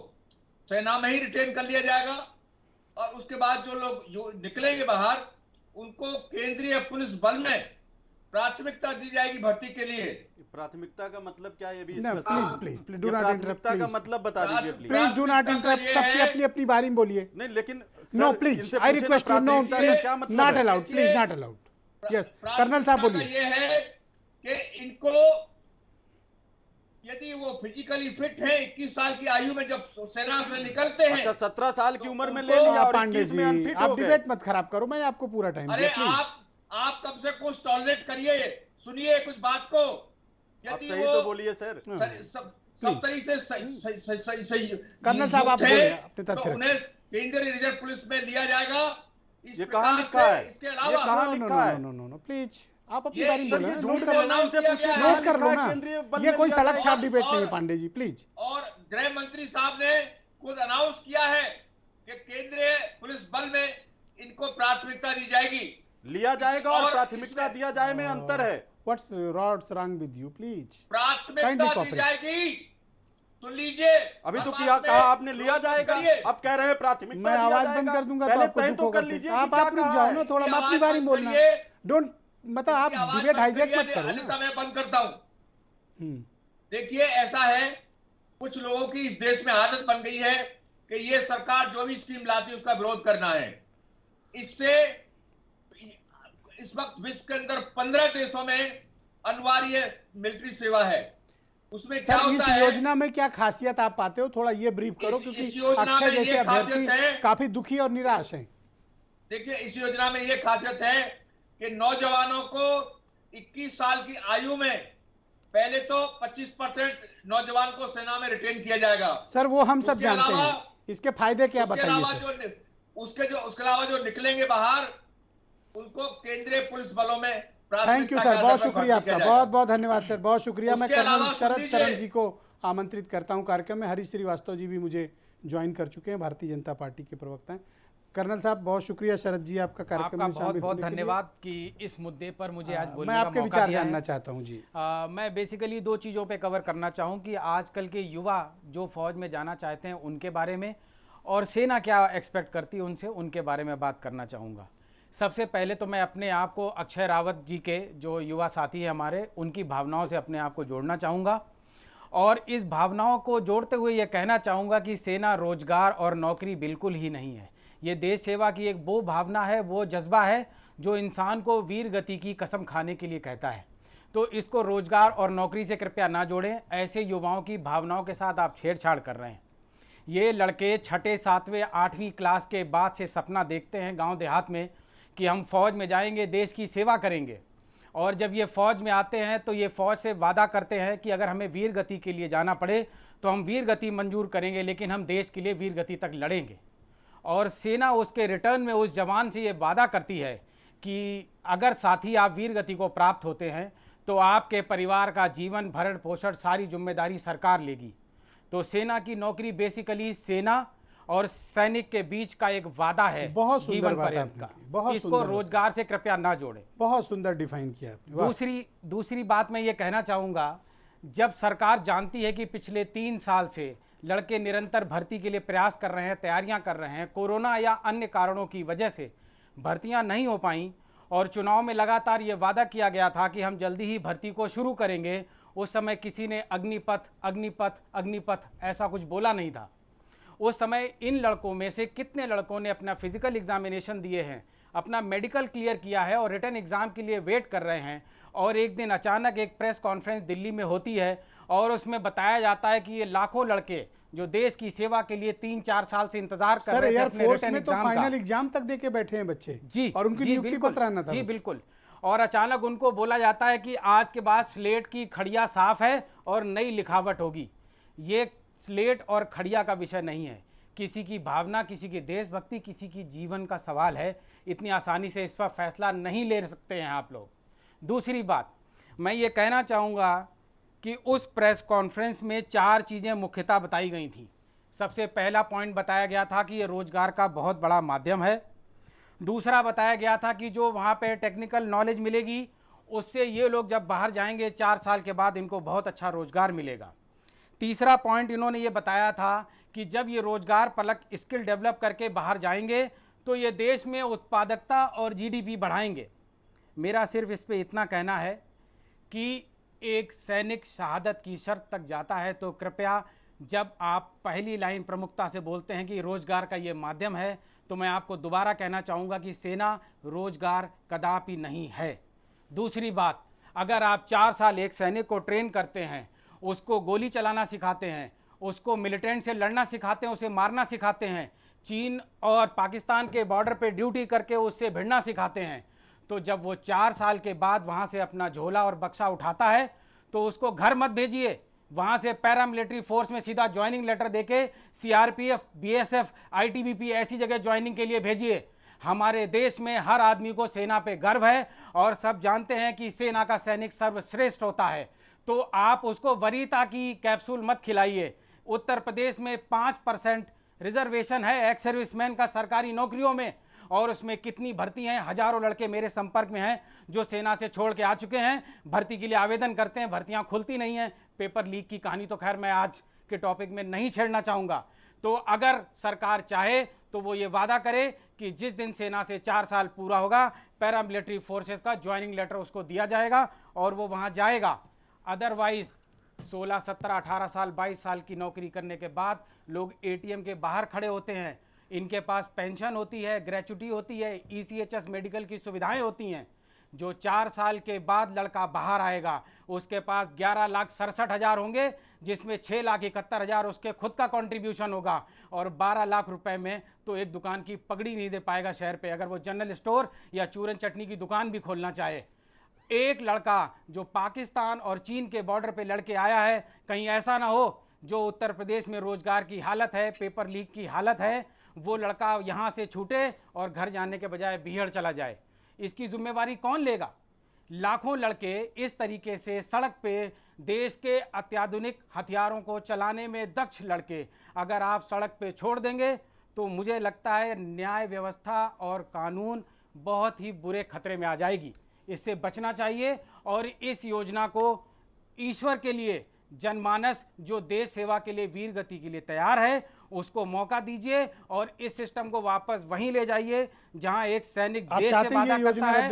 सेना में ही रिटेन कर लिया जाएगा और उसके बाद जो लोग निकलेंगे बाहर उनको केंद्रीय पुलिस बल में प्राथमिकता दी जाएगी भर्ती के लिए। प्राथमिकता का मतलब क्या है? ये भी प्लीज डू नॉट इंटरप्ट। प्राथमिकता का मतलब बता दीजिए प्लीज डू नॉट इंटरप्ट। सबकी अपनी अपनी बारी में बोलिए। नहीं, लेकिन no please, I request you, no please, not allowed, please not allowed. Yes, colonel साहब बोलिए। ये है कि इनको यदि वो फिजिकली फिट है 21 साल की आयु में जब सेना से निकलते हैं। अच्छा, 17 साल की उम्र में ले लिया और पांडे 21 में जी, अनफिट आप हो गए। डिबेट मत खराब करो, मैंने आपको पूरा टाइम अरे दिया, प्लीज। आप कम से कुछ टॉलरेट करिए, सुनिए कुछ बात को। आप सही तो बोलिए सर। सब तरीके से सही कर्नल साहब आप बोलिए अपने तथ्य। उन्हें केंद्रीय रिजर्व पुलिस में लिया जाएगा। ये कहाँ लिखा है? इसके अलावा कहाँ लिखा है? नो प्लीज, आप अपनी बारी में बोलो। झूठ बोलना उनसे पूछिए, नोट कर लो ना, केंद्रीय बल ये में कोई लिया सड़क जाएगा। छाप डिबेट नहीं है पांडे जी, प्लीज। और गृह मंत्री साहब ने खुद अनाउंस किया है कि केंद्रीय पुलिस बल में इनको प्राथमिकता दी जाएगी। लिया जाएगा और प्राथमिकता दिया जाए में अंतर है। What's wrong with you, please. प्राथमिकता दी जाएगी, सुन लीजिए। अभी तो क्या कहा आपने? लिया जाएगा, अब कह रहे हैं प्राथमिकता मैं दिया आवाज जाएगा। बंद कर दूंगा तो पहले आपको तय दुख तो होगा। कर लीजिए आप कि क्या रुक कहा जाओ है। ना थोड़ा, अपनी अपनी बारी में आवाज बोलना। बंद करिए। डोंट, मतलब आप डिबेट हाईजैक मत करो ना। मैं बंद करता हूं। देखिए, ऐसा है, कुछ लोगों की इस देश में आदत बन गई है कि ये सरकार जो भी स्कीम लाती है उसका विरोध करना है। इससे इस वक्त विश्व के अंदर 15 देशों में अनिवार्य मिलिट्री सेवा है। उसमें क्या सर, इस होता है? योजना में क्या खासियत आप पाते हो? थोड़ा ये ब्रीफ करो, क्योंकि इस योजना अक्षय में जैसे ये अभ्यर्थी खासियत है। काफी दुखी और निराश हैं। देखिए, इस योजना में यह खासियत है कि नौजवानों को 21 साल की आयु में पहले तो 25% नौजवान को सेना में रिटेन किया जाएगा। सर वो हम सब जानते हैं, इसके फायदे क्या बताइए उसके अलावा जो निकलेंगे बाहर उनको केंद्रीय पुलिस बलों में। थैंक यू सर, बहुत शुक्रिया आपका, बहुत बहुत धन्यवाद सर, बहुत शुक्रिया। मैं कर्नल शरद शरण जी को आमंत्रित करता हूं कार्यक्रम में। हरीश श्रीवास्तव जी भी मुझे ज्वाइन कर चुके हैं, भारतीय जनता पार्टी के प्रवक्ता हैं। कर्नल साहब बहुत शुक्रिया, शरद जी आपका कार्यक्रम में शामिल बहुत धन्यवाद कि इस मुद्दे पर मुझे आज बोलने मैं का आपके मौका विचार दिया है। जानना चाहता हूं जी। मैं बेसिकली 2 चीज़ों पे कवर करना चाहूँ कि आजकल के युवा जो फौज में जाना चाहते हैं उनके बारे में, और सेना क्या एक्सपेक्ट करती है उनसे, उनके बारे में बात करना चाहूँगा। सबसे पहले तो मैं अपने आप को अक्षय रावत जी के जो युवा साथी हैं हमारे, उनकी भावनाओं से अपने आप को जोड़ना चाहूँगा, और इस भावनाओं को जोड़ते हुए ये कहना चाहूँगा कि सेना रोजगार और नौकरी बिल्कुल ही नहीं है। ये देश सेवा की एक वो भावना है, वो जज्बा है जो इंसान को वीर गति की कसम खाने के लिए कहता है। तो इसको रोजगार और नौकरी से कृपया ना जोड़ें। ऐसे युवाओं की भावनाओं के साथ आप छेड़छाड़ कर रहे हैं। ये लड़के 6ठे 7वें 8वीं क्लास के बाद से सपना देखते हैं गांव देहात में कि हम फौज में जाएंगे, देश की सेवा करेंगे, और जब ये फौज में आते हैं तो ये फौज से वादा करते हैं कि अगर हमें वीर गति के लिए जाना पड़े तो हम वीर गति मंजूर करेंगे, लेकिन हम देश के लिए वीर गति तक लड़ेंगे। और सेना उसके रिटर्न में उस जवान से ये वादा करती है कि अगर साथी आप वीर गति को प्राप्त होते हैं तो आपके परिवार का जीवन भरण पोषण सारी जिम्मेदारी सरकार लेगी। तो सेना की नौकरी बेसिकली सेना और सैनिक के बीच का एक वादा है, बहुत सुंदर जीवन बात पर्यंत का। बहुत इसको सुंदर रोजगार से कृपया ना जोड़ें। बहुत सुंदर डिफाइन किया आपने। दूसरी बात मैं ये कहना चाहूँगा, जब सरकार जानती है कि पिछले 3 साल से लड़के निरंतर भर्ती के लिए प्रयास कर रहे हैं, तैयारियां कर रहे हैं, कोरोना या अन्य कारणों की वजह से भर्तियां नहीं हो पाईं, और चुनाव में लगातार ये वादा किया गया था कि हम जल्दी ही भर्ती को शुरू करेंगे, उस समय किसी ने अग्निपथ अग्निपथ अग्निपथ ऐसा कुछ बोला नहीं था। उस समय इन लड़कों में से कितने लड़कों ने अपना फिजिकल एग्जामिनेशन दिए हैं, अपना मेडिकल क्लियर किया है और रिटर्न एग्ज़ाम के लिए वेट कर रहे हैं, और एक दिन अचानक एक प्रेस कॉन्फ्रेंस दिल्ली में होती है और उसमें बताया जाता है कि ये लाखों लड़के जो देश की सेवा के लिए 3-4 साल से इंतजार कर रहे थे अपने रिटर्न एग्जाम का, फाइनल एग्जाम तक देके बैठे हैं बच्चे जी, और उनकी नियुक्ति पत्र आना था। जी बिल्कुल, और अचानक उनको बोला जाता है कि आज के बाद स्लेट की खड़िया साफ है और नई लिखावट होगी। ये स्लेट और खड़िया का विषय नहीं है। किसी की भावना, किसी की देशभक्ति, किसी की जीवन का सवाल है। इतनी आसानी से इस पर फैसला नहीं ले सकते हैं आप लोग। दूसरी बात, मैं ये कहना चाहूँगा कि उस प्रेस कॉन्फ्रेंस में 4 चीज़ें मुख्यतः बताई गई थी। सबसे पहला पॉइंट बताया गया था कि ये रोज़गार का बहुत बड़ा माध्यम है। दूसरा बताया गया था कि जो वहाँ पे टेक्निकल नॉलेज मिलेगी उससे ये लोग जब बाहर जाएंगे 4 साल के बाद इनको बहुत अच्छा रोज़गार मिलेगा। तीसरा पॉइंट इन्होंने ये बताया था कि जब ये रोज़गार पलक स्किल डेवलप करके बाहर जाएंगे तो ये देश में उत्पादकता और जीडीपी बढ़ाएंगे। मेरा सिर्फ इस पे इतना कहना है कि एक सैनिक शहादत की शर्त तक जाता है तो कृपया जब आप पहली लाइन प्रमुखता से बोलते हैं कि रोज़गार का ये माध्यम है, तो मैं आपको दोबारा कहना चाहूँगा कि सेना रोज़गार कदापि नहीं है। दूसरी बात, अगर आप 4 साल एक सैनिक को ट्रेन करते हैं, उसको गोली चलाना सिखाते हैं, उसको मिलिटेंट से लड़ना सिखाते हैं, उसे मारना सिखाते हैं, चीन और पाकिस्तान के बॉर्डर पे ड्यूटी करके उससे भिड़ना सिखाते हैं, तो जब वो 4 साल के बाद वहाँ से अपना झोला और बक्सा उठाता है तो उसको घर मत भेजिए, वहाँ से पैरामिलिट्री फोर्स में सीधा ज्वाइनिंग लेटर देके सीआरपीएफ, बीएसएफ, आईटीबीपी ऐसी जगह ज्वाइनिंग के लिए भेजिए। हमारे देश में हर आदमी को सेना पे गर्व है और सब जानते हैं कि सेना का सैनिक सर्वश्रेष्ठ होता है। तो आप उसको वरीयता की कैप्सूल मत खिलाइए। उत्तर प्रदेश में 5% रिजर्वेशन है एक्स सर्विसमैन का सरकारी नौकरियों में, और उसमें कितनी भर्ती हैं। हजारों लड़के मेरे संपर्क में हैं जो सेना से छोड़ के आ चुके हैं, भर्ती के लिए आवेदन करते हैं, भर्तियां खुलती नहीं हैं। पेपर लीक की कहानी तो खैर मैं आज के टॉपिक में नहीं छेड़ना चाहूँगा। तो अगर सरकार चाहे तो वो ये वादा करे कि जिस दिन सेना से 4 साल पूरा होगा पैरामिलिट्री फोर्सेस का ज्वाइनिंग लेटर उसको दिया जाएगा और वो वहाँ जाएगा। अदरवाइज 16, 17, 18 साल, 22 साल की नौकरी करने के बाद लोग एटीएम के बाहर खड़े होते हैं। इनके पास पेंशन होती है, ग्रेच्युटी होती है, ईसीएचएस मेडिकल की सुविधाएं होती हैं। जो 4 साल के बाद लड़का बाहर आएगा उसके पास 11,67,000 होंगे, जिसमें 6,71,000 उसके खुद का कंट्रीब्यूशन होगा और 12 लाख रुपए में तो एक दुकान की पगड़ी नहीं दे पाएगा शहर पे, अगर वो जनरल स्टोर या चूरन चटनी की दुकान भी खोलना चाहे। एक लड़का जो पाकिस्तान और चीन के बॉर्डर पे लड़के आया है, कहीं ऐसा ना हो जो उत्तर प्रदेश में रोजगार की हालत है, पेपर लीक की हालत है, वो लड़का यहाँ से छूटे और घर जाने के बजाय बिहार चला जाए। इसकी जिम्मेवारी कौन लेगा? लाखों लड़के इस तरीके से सड़क पे देश के अत्याधुनिक हथियारों को चलाने में दक्ष लड़के अगर आप सड़क पे छोड़ देंगे तो मुझे लगता है न्याय व्यवस्था और कानून बहुत ही बुरे खतरे में आ जाएगी। इससे बचना चाहिए और इस योजना को ईश्वर के लिए जनमानस जो देश सेवा के लिए वीर गति के लिए तैयार है उसको मौका दीजिए और इस सिस्टम को वापस वहीं ले जाइए जहां एक सैनिक देश से वादा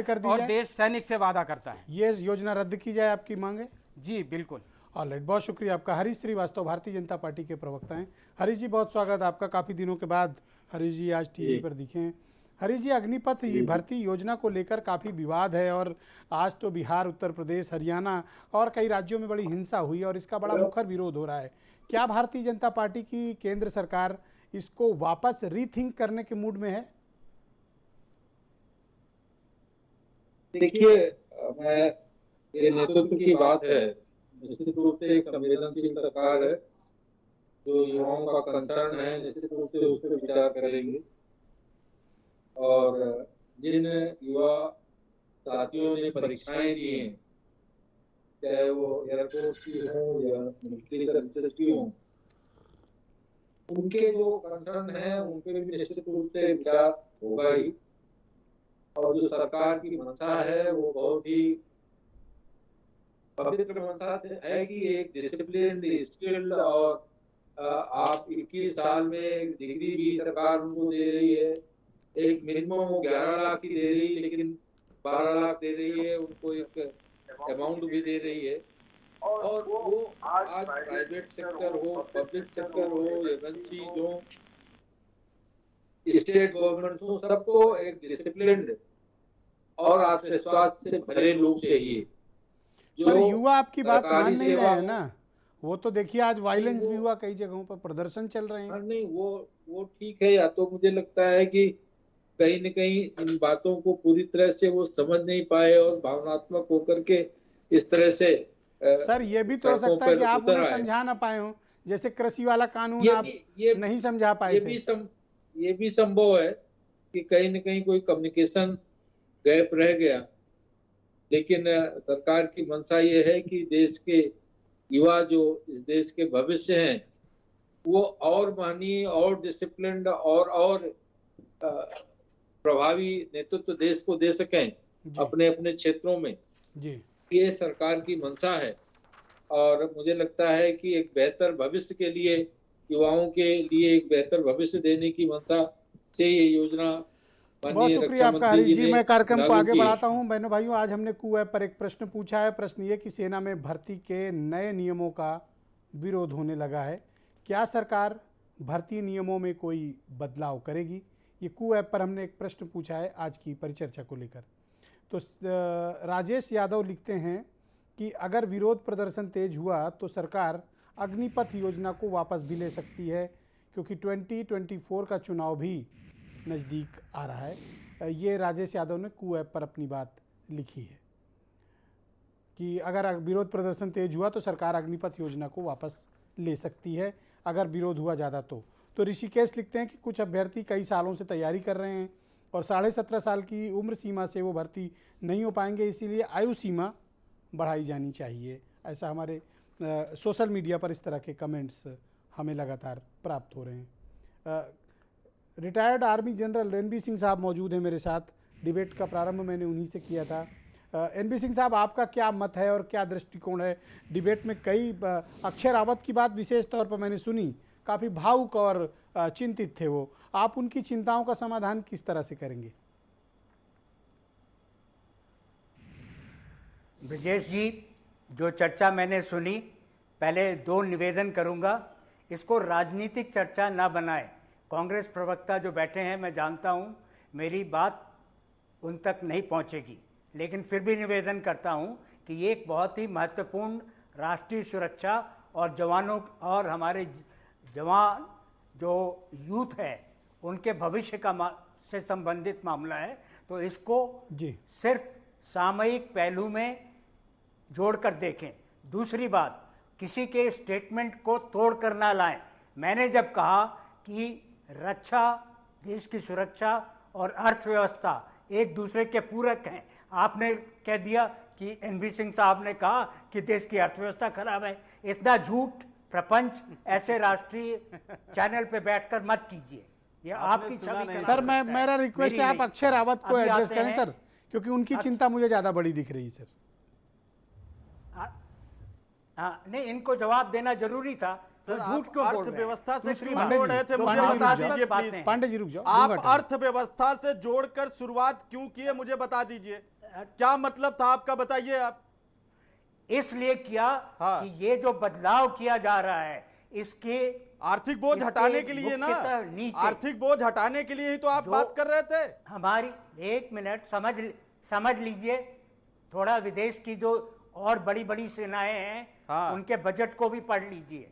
करता है और देश सैनिक से वादा करता है। ये योजना रद्द की जाए, आपकी मांग है? जी बिल्कुल। ऑलराइट, बहुत शुक्रिया आपका। हरीश श्रीवास्तव भारतीय जनता पार्टी के प्रवक्ता हैं। हरीश जी, बहुत स्वागत आपका। काफ़ी दिनों के बाद हरीश जी आज टीवी पर दिखे हैं। हरीश जी, अग्निपथ भर्ती योजना को लेकर काफ़ी विवाद है और आज तो बिहार, उत्तर प्रदेश, हरियाणा और कई राज्यों में बड़ी हिंसा हुई और इसका बड़ा मुखर विरोध हो रहा है। क्या भारतीय जनता पार्टी की केंद्र सरकार इसको वापस रीथिंक करने के मूड में है? देखिए, मैं ये नेतृत्व की बात है, निश्चित रूप से एक संवेदनशील सरकार है, जो युवाओं का कंसर्न है, निश्चित रूप से उस पर विचार करेंगे। और जिन युवा साथियों ने परीक्षाएं दी हैं, चाहे वो एयरफोर्स की हो या मिलिट्री सर्विसेज की हो, उनके जो कंसर्न है उन पे भी निश्चित रूप से विचार होगा ही। और जो सरकार की मंशा है वो बहुत ही पवित्र मंशा है कि एक डिसिप्लिन, स्किल्ड और आप 21 साल में एक डिग्री भी सरकार उनको दे रही है। एक मिनिमम वो 11 लाख की दे रही है, लेकिन 12 लाख दे रही है, उनको एक अमाउंट भी दे रही है। और वो आज प्राइवेट सेक्टर हो, पब्लिक सेक्टर हो, एमएनसी जो स्टेट गवर्नमेंट हो, सबको एक डिसिप्लिन्ड और आत्मविश्वास से भरे लोग चाहिए। पर युवा आपकी बात मान नहीं रहे हैं ना। वो तो देखिए आज वायलेंस भी हुआ, कई जगहों पर प्रदर्शन चल रहे हैं। नहीं, वो ठीक है। या तो मुझे लगता है कि कहीं न कहीं इन बातों को पूरी तरह से वो समझ नहीं पाए और भावनात्मक होकर के इस तरह से सर ये भी तो हो सकता है कि आप उन्हें समझा ना पाए हो। जैसे कृषि वाला कानून आप नहीं समझा पाए थे? ये भी संभव है कि कहीं न कहीं कोई कम्युनिकेशन गैप रह गया, लेकिन सरकार की मंशा ये है कि देश के युवा जो इस देश के भविष्य हैं वो और महनीय और डिसिप्लिन्ड और प्रभावी नेतृत्व देश को दे सकें अपने अपने क्षेत्रों में। जी, ये सरकार की मंशा है और मुझे लगता है कि एक बेहतर भविष्य के लिए, युवाओं के लिए एक बेहतर भविष्य देने की मंशा से ये योजना बहुत शुक्रिया आपका हरीश जी। मैं कार्यक्रम को आगे बढ़ाता हूं। बहनों भाइयों, आज हमने कू ऐप पर एक प्रश्न पूछा है। प्रश्न ये कि सेना में भर्ती के नए नियमों का विरोध होने लगा है, क्या सरकार भर्ती नियमों में कोई बदलाव करेगी? ये कू ऐप पर हमने एक प्रश्न पूछा है आज की परिचर्चा को लेकर। तो राजेश यादव लिखते हैं कि अगर विरोध प्रदर्शन तेज हुआ तो सरकार अग्निपथ योजना को वापस भी ले सकती है, क्योंकि 2024 का चुनाव भी नज़दीक आ रहा है। ये राजेश यादव ने कू ऐप पर अपनी बात लिखी है कि अगर विरोध प्रदर्शन तेज हुआ तो सरकार अग्निपथ योजना को वापस ले सकती है अगर विरोध हुआ ज़्यादा। तो ऋषिकेश लिखते हैं कि कुछ अभ्यर्थी कई सालों से तैयारी कर रहे हैं और 17.5 साल की उम्र सीमा से वो भर्ती नहीं हो पाएंगे, इसीलिए आयु सीमा बढ़ाई जानी चाहिए। ऐसा हमारे सोशल मीडिया पर इस तरह के कमेंट्स हमें लगातार प्राप्त हो रहे हैं। Retired army general NB Singh साहब मौजूद हैं मेरे साथ। डिबेट का प्रारंभ मैंने उन्हीं से किया था। एनबी सिंह साहब, आपका क्या मत है और क्या दृष्टिकोण है? डिबेट में कई अक्षय रावत की बात विशेष तौर पर मैंने सुनी, काफ़ी भावुक और चिंतित थे वो। आप उनकी चिंताओं का समाधान किस तरह से करेंगे? ब्रजेश जी, जो चर्चा मैंने सुनी, पहले 2 निवेदन करूंगा। इसको राजनीतिक चर्चा ना बनाएं। कांग्रेस प्रवक्ता जो बैठे हैं, मैं जानता हूं मेरी बात उन तक नहीं पहुंचेगी, लेकिन फिर भी निवेदन करता हूं कि ये एक बहुत ही महत्वपूर्ण राष्ट्रीय सुरक्षा और जवानों और हमारे जवान जो यूथ है उनके भविष्य का से संबंधित मामला है। तो इसको सिर्फ सामयिक पहलू में जोड़कर देखें। दूसरी बात, किसी के स्टेटमेंट को तोड़ कर ना लाएं। मैंने जब कहा कि रक्षा, देश की सुरक्षा और अर्थव्यवस्था एक दूसरे के पूरक हैं, आपने कह दिया कि एनबी सिंह साहब ने कहा कि देश की अर्थव्यवस्था खराब है। इतना झूठ प्रपंच ऐसे राष्ट्रीय चैनल पे बैठकर मत कीजिए। ये आपकी छवि। सर, मेरा रिक्वेस्ट है आप अक्षय रावत को एड्रेस करें सर, क्योंकि उनकी चिंता मुझे ज्यादा बड़ी दिख रही सर। नहीं, इनको जवाब देना जरूरी था। सर, झूठ क्यों बोल रहे हैं? अर्थव्यवस्था से क्यों जोड़ रहे थे, मुझे बता दीजिए प्लीज। पांडे जी रुक जाओ। आप अर्थव्यवस्था से जोड़कर शुरुआत क्यों किए, मुझे बता दीजिए। क्या मतलब था आपका, बताइए आप। इसलिए किया कि ये जो बदलाव किया जा रहा है इसके आर्थिक बोझ हटाने के लिए ना, आर्थिक बोझ हटाने के लिए ही तो आप बात कर रहे थे। हमारी एक मिनट समझ लीजिए, थोड़ा विदेश की जो और बड़ी बड़ी सेनाएं हैं उनके बजट को भी पढ़ लीजिए।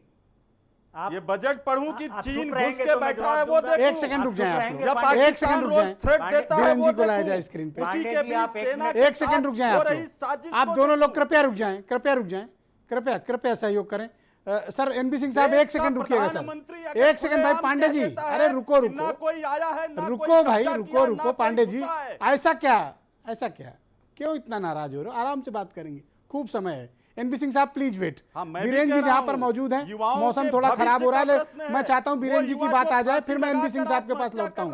ये बजट पढ़ूं कि चीन घुस के बैठा है वो देखो। एक सेकंड रुक जाएं आप लोग, या एक सेकंड रुक जाएं। थ्रेट देता है बीरेन जी को लाया जाए स्क्रीन पे। उसी के बीच सेना एक सेकंड रुक जाएं आप लोग। आप दोनों लोग कृपया रुक जाएं, कृपया रुक जाएं, कृपया सहयोग करें। सर, एनबी सिंह साहब एक सेकंड रुकिएगा सर, एक सेकंड भाई। पांडे जी, अरे रुको कोई आया है, रुको भाई, रुको पांडे जी। ऐसा क्या, क्यों इतना नाराज हो रहे हो? आराम से बात करेंगे, खूब समय है। एनबी सिंह साहब प्लीज वेट। बीरेन जी जहां पर मौजूद हैं, मौसम थोड़ा खराब हो रहा है, मैं चाहता हूं बीरेन जी की बात आ जाए, फिर मैं एनबी सिंह साहब के पास लौटता हूं।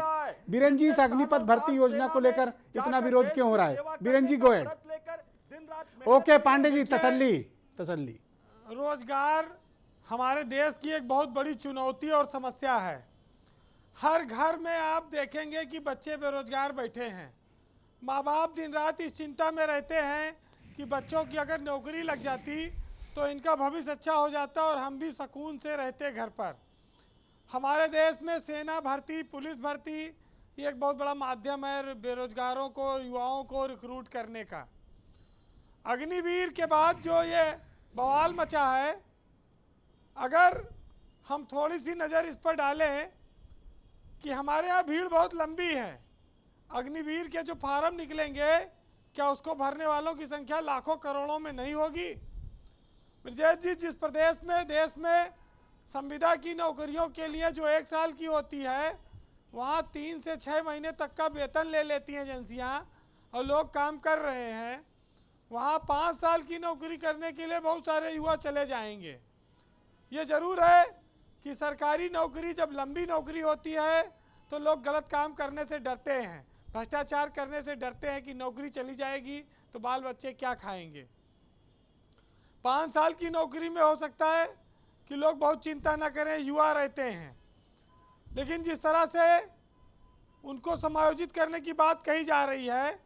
बीरेन जी, इस अग्निपथ भर्ती योजना को लेकर इतना विरोध क्यों हो रहा है? बीरेन जी go ahead. Okay Pandey ji, तसल्ली। रोजगार हमारे देश की एक बहुत बड़ी चुनौती और समस्या है। हर घर में आप देखेंगे कि बच्चे बेरोजगार बैठे हैं। माँ बाप दिन रात इस चिंता में रहते हैं कि बच्चों की अगर नौकरी लग जाती तो इनका भविष्य अच्छा हो जाता और हम भी सुकून से रहते घर पर। हमारे देश में सेना भर्ती, पुलिस भर्ती ये एक बहुत बड़ा माध्यम है बेरोजगारों को, युवाओं को रिक्रूट करने का। अग्निवीर के बाद जो ये बवाल मचा है, अगर हम थोड़ी सी नज़र इस पर डालें कि हमारे यहाँ भीड़ बहुत लंबी है। अग्निवीर के जो फार्म निकलेंगे, क्या उसको भरने वालों की संख्या लाखों करोड़ों में नहीं होगी? ब्रजेश जी, जिस प्रदेश में देश में संविदा की नौकरियों के लिए जो 1 साल की होती है वहाँ 3 से 6 महीने तक का वेतन ले लेती हैं एजेंसियाँ और लोग काम कर रहे हैं। वहाँ 5 साल की नौकरी करने के लिए बहुत सारे युवा चले जाएंगे। ये ज़रूर है कि सरकारी नौकरी जब लंबी नौकरी होती है तो लोग गलत काम करने से डरते हैं, भ्रष्टाचार करने से डरते हैं कि नौकरी चली जाएगी तो बाल बच्चे क्या खाएंगे। 5 साल की नौकरी में हो सकता है कि लोग बहुत चिंता न करें, युवा रहते हैं, लेकिन जिस तरह से उनको समायोजित करने की बात कही जा रही है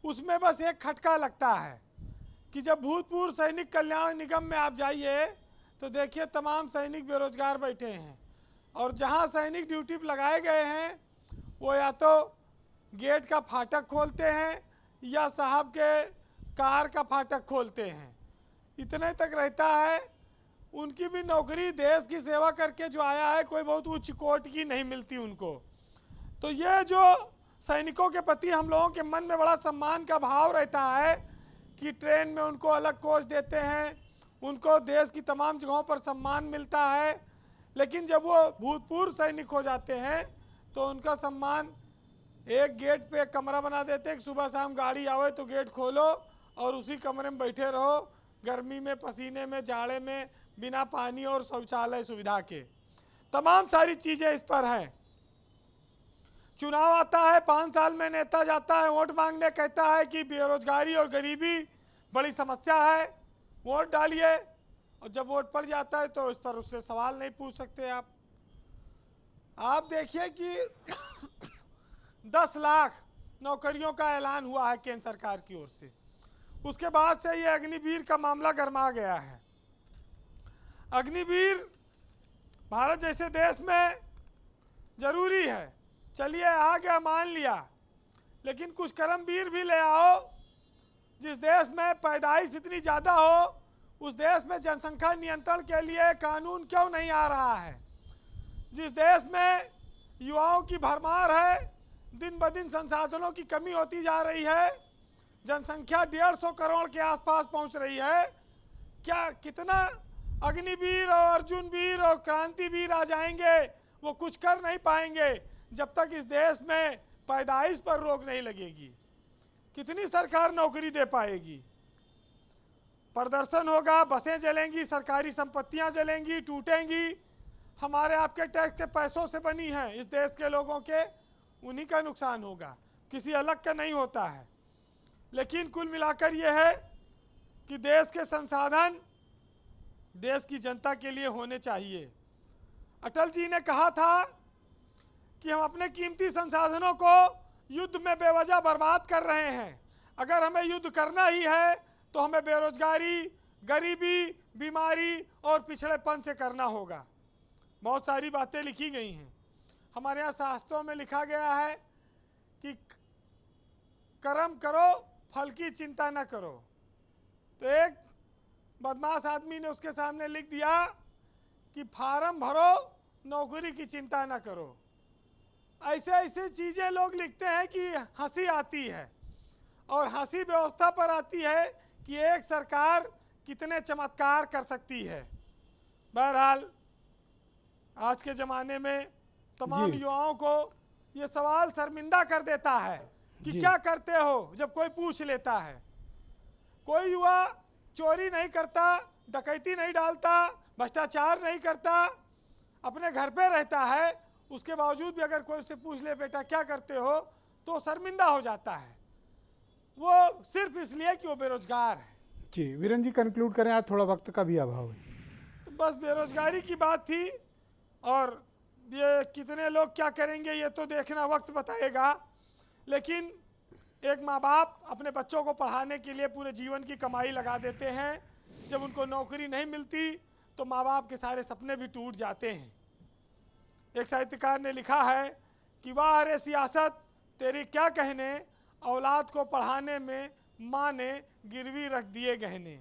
उसमें बस एक खटका लगता है कि जब भूतपूर्व सैनिक कल्याण निगम में आप जाइए तो देखिए तमाम सैनिक बेरोजगार बैठे हैं और जहां सैनिक ड्यूटी पर लगाए गए हैं वो या तो गेट का फाटक खोलते हैं या साहब के कार का फाटक खोलते हैं, इतने तक रहता है। उनकी भी नौकरी देश की सेवा करके जो आया है कोई बहुत उच्च कोटि की नहीं मिलती उनको। तो ये जो सैनिकों के प्रति हम लोगों के मन में बड़ा सम्मान का भाव रहता है कि ट्रेन में उनको अलग कोच देते हैं, उनको देश की तमाम जगहों पर सम्मान मिलता है, लेकिन जब वो भूतपूर्व सैनिक हो जाते हैं तो उनका सम्मान एक गेट पे एक कमरा बना देते हैं कि सुबह शाम गाड़ी आवे तो गेट खोलो और उसी कमरे में बैठे रहो, गर्मी में, पसीने में, जाड़े में, बिना पानी और शौचालय सुविधा के। तमाम सारी चीज़ें इस पर हैं। चुनाव आता है, 5 साल में नेता जाता है वोट मांगने, कहता है कि बेरोजगारी और गरीबी बड़ी समस्या है, वोट डालिए, और जब वोट पड़ जाता है तो इस पर उससे सवाल नहीं पूछ सकते आप देखिए कि 10 लाख नौकरियों का ऐलान हुआ है केंद्र सरकार की ओर से। उसके बाद से ये अग्निवीर का मामला गरमा गया है। अग्निवीर भारत जैसे देश में जरूरी है, चलिए आ गया मान लिया, लेकिन कुछ कर्मवीर भी ले आओ। जिस देश में पैदाइश इतनी ज़्यादा हो उस देश में जनसंख्या नियंत्रण के लिए कानून क्यों नहीं आ रहा है? जिस देश में युवाओं की भरमार है, दिन ब दिन संसाधनों की कमी होती जा रही है, जनसंख्या 150 करोड़ के आसपास पहुंच रही है, क्या कितना अग्निवीर और अर्जुनवीर और क्रांतिवीर आ जाएंगे, वो कुछ कर नहीं पाएंगे जब तक इस देश में पैदाइश पर रोक नहीं लगेगी। कितनी सरकार नौकरी दे पाएगी? प्रदर्शन होगा, बसें जलेंगी, सरकारी संपत्तियां जलेंगी, टूटेंगी, हमारे आपके टैक्स के पैसों से बनी है इस देश के लोगों के, उन्हीं का नुकसान होगा, किसी अलग का नहीं होता है। लेकिन कुल मिलाकर यह है कि देश के संसाधन देश की जनता के लिए होने चाहिए। अटल जी ने कहा था कि हम अपने कीमती संसाधनों को युद्ध में बेवजह बर्बाद कर रहे हैं। अगर हमें युद्ध करना ही है तो हमें बेरोजगारी, गरीबी, बीमारी और पिछड़ेपन से करना होगा। बहुत सारी बातें लिखी गई हैं। हमारे यहाँ शास्त्रों में लिखा गया है कि कर्म करो, फल की चिंता न करो। तो एक बदमाश आदमी ने उसके सामने लिख दिया कि फार्म भरो, नौकरी की चिंता न करो। ऐसे ऐसे चीज़ें लोग लिखते हैं कि हंसी आती है, और हंसी व्यवस्था पर आती है कि एक सरकार कितने चमत्कार कर सकती है। बहरहाल आज के ज़माने में तमाम युवाओं को ये सवाल शर्मिंदा कर देता है कि क्या करते हो जब कोई पूछ लेता है। कोई युवा चोरी नहीं करता, डकैती नहीं डालता, भ्रष्टाचार नहीं करता, अपने घर पे रहता है, उसके बावजूद भी अगर कोई उससे पूछ ले बेटा क्या करते हो तो शर्मिंदा हो जाता है, वो सिर्फ इसलिए कि वो बेरोजगार है। जी वीरेंद्र जी कंक्लूड करें, आज थोड़ा वक्त का भी अभाव है। तो बस बेरोजगारी की बात थी, और ये कितने लोग क्या करेंगे ये तो देखना वक्त बताएगा। लेकिन एक माँ बाप अपने बच्चों को पढ़ाने के लिए पूरे जीवन की कमाई लगा देते हैं, जब उनको नौकरी नहीं मिलती तो माँ बाप के सारे सपने भी टूट जाते हैं। एक साहित्यकार ने लिखा है कि वाह रे सियासत तेरी क्या कहने, औलाद को पढ़ाने में माँ ने गिरवी रख दिए गहने।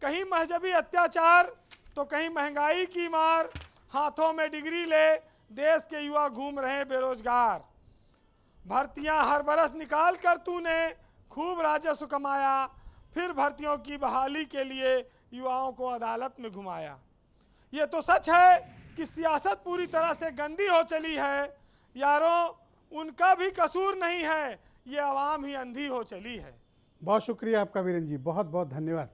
कहीं मजहबी अत्याचार तो कहीं महंगाई की मार, हाथों में डिग्री ले देश के युवा घूम रहे बेरोजगार। भर्तियां हर बरस निकाल कर तूने खूब राजस्व कमाया, फिर भर्तियों की बहाली के लिए युवाओं को अदालत में घुमाया। ये तो सच है कि सियासत पूरी तरह से गंदी हो चली है। यारों, उनका भी कसूर नहीं है, ये आवाम ही अंधी हो चली है। बहुत शुक्रिया आपका वीरेन जी, बहुत बहुत धन्यवाद।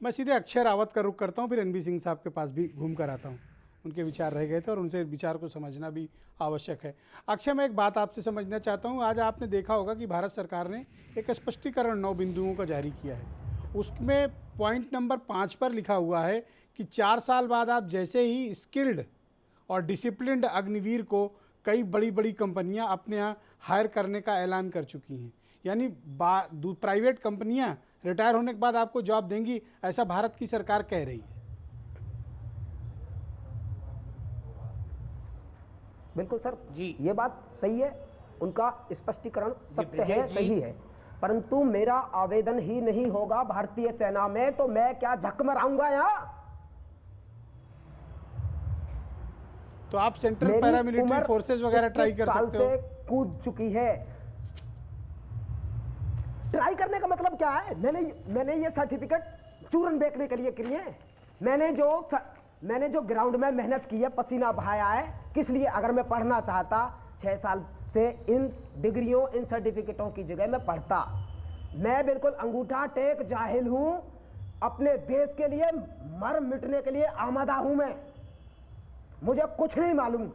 मैं सीधे अक्षय रावत का रुख करता हूँ, फिर रणबीर सिंह साहब के पास भी घूम कर आता हूँ। उनके विचार रह गए थे और उनसे विचार को समझना भी आवश्यक है। अक्षय, मैं एक बात आपसे समझना चाहता हूँ। आज आपने देखा होगा कि भारत सरकार ने एक स्पष्टीकरण 9 बिंदुओं का जारी किया है। उसमें पॉइंट नंबर 5 पर लिखा हुआ है कि 4 साल बाद आप जैसे ही स्किल्ड और डिसिप्लिन्ड अग्निवीर को कई बड़ी बड़ी कंपनियां अपने यहाँ हायर करने का ऐलान कर चुकी हैं। यानी प्राइवेट कंपनियां रिटायर होने के बाद आपको जॉब देंगी, ऐसा भारत की सरकार कह रही है। बिल्कुल सर जी, ये बात सही है, उनका स्पष्टीकरण सत्य है, सही है, परंतु मेरा आवेदन ही नहीं होगा भारतीय सेना में, तो मैं क्या झक मराऊंगा यहाँ? तो आप सेंट्रल पैरामिलिट्री फोर्सेस वगैरह ट्राई कर सकते हो। कूद चुकी है। ट्राई करने का मतलब क्या है? मैंने ये सर्टिफिकेट चूरन बेचने के लिए किए हैं। मैंने जो ग्राउंड में मेहनत की है, पसीना बहाया है, किस लिए? अगर मैं पढ़ना चाहता 6 साल से इन डिग्रियों, इन सर्टिफिकेटों की जगह मैं पढ़ता। मैं बिल्कुल अंगूठा टेक जाहिल हूं, अपने देश के लिए मर मिटने के लिए आमादा हूं। मुझे कुछ नहीं मालूम।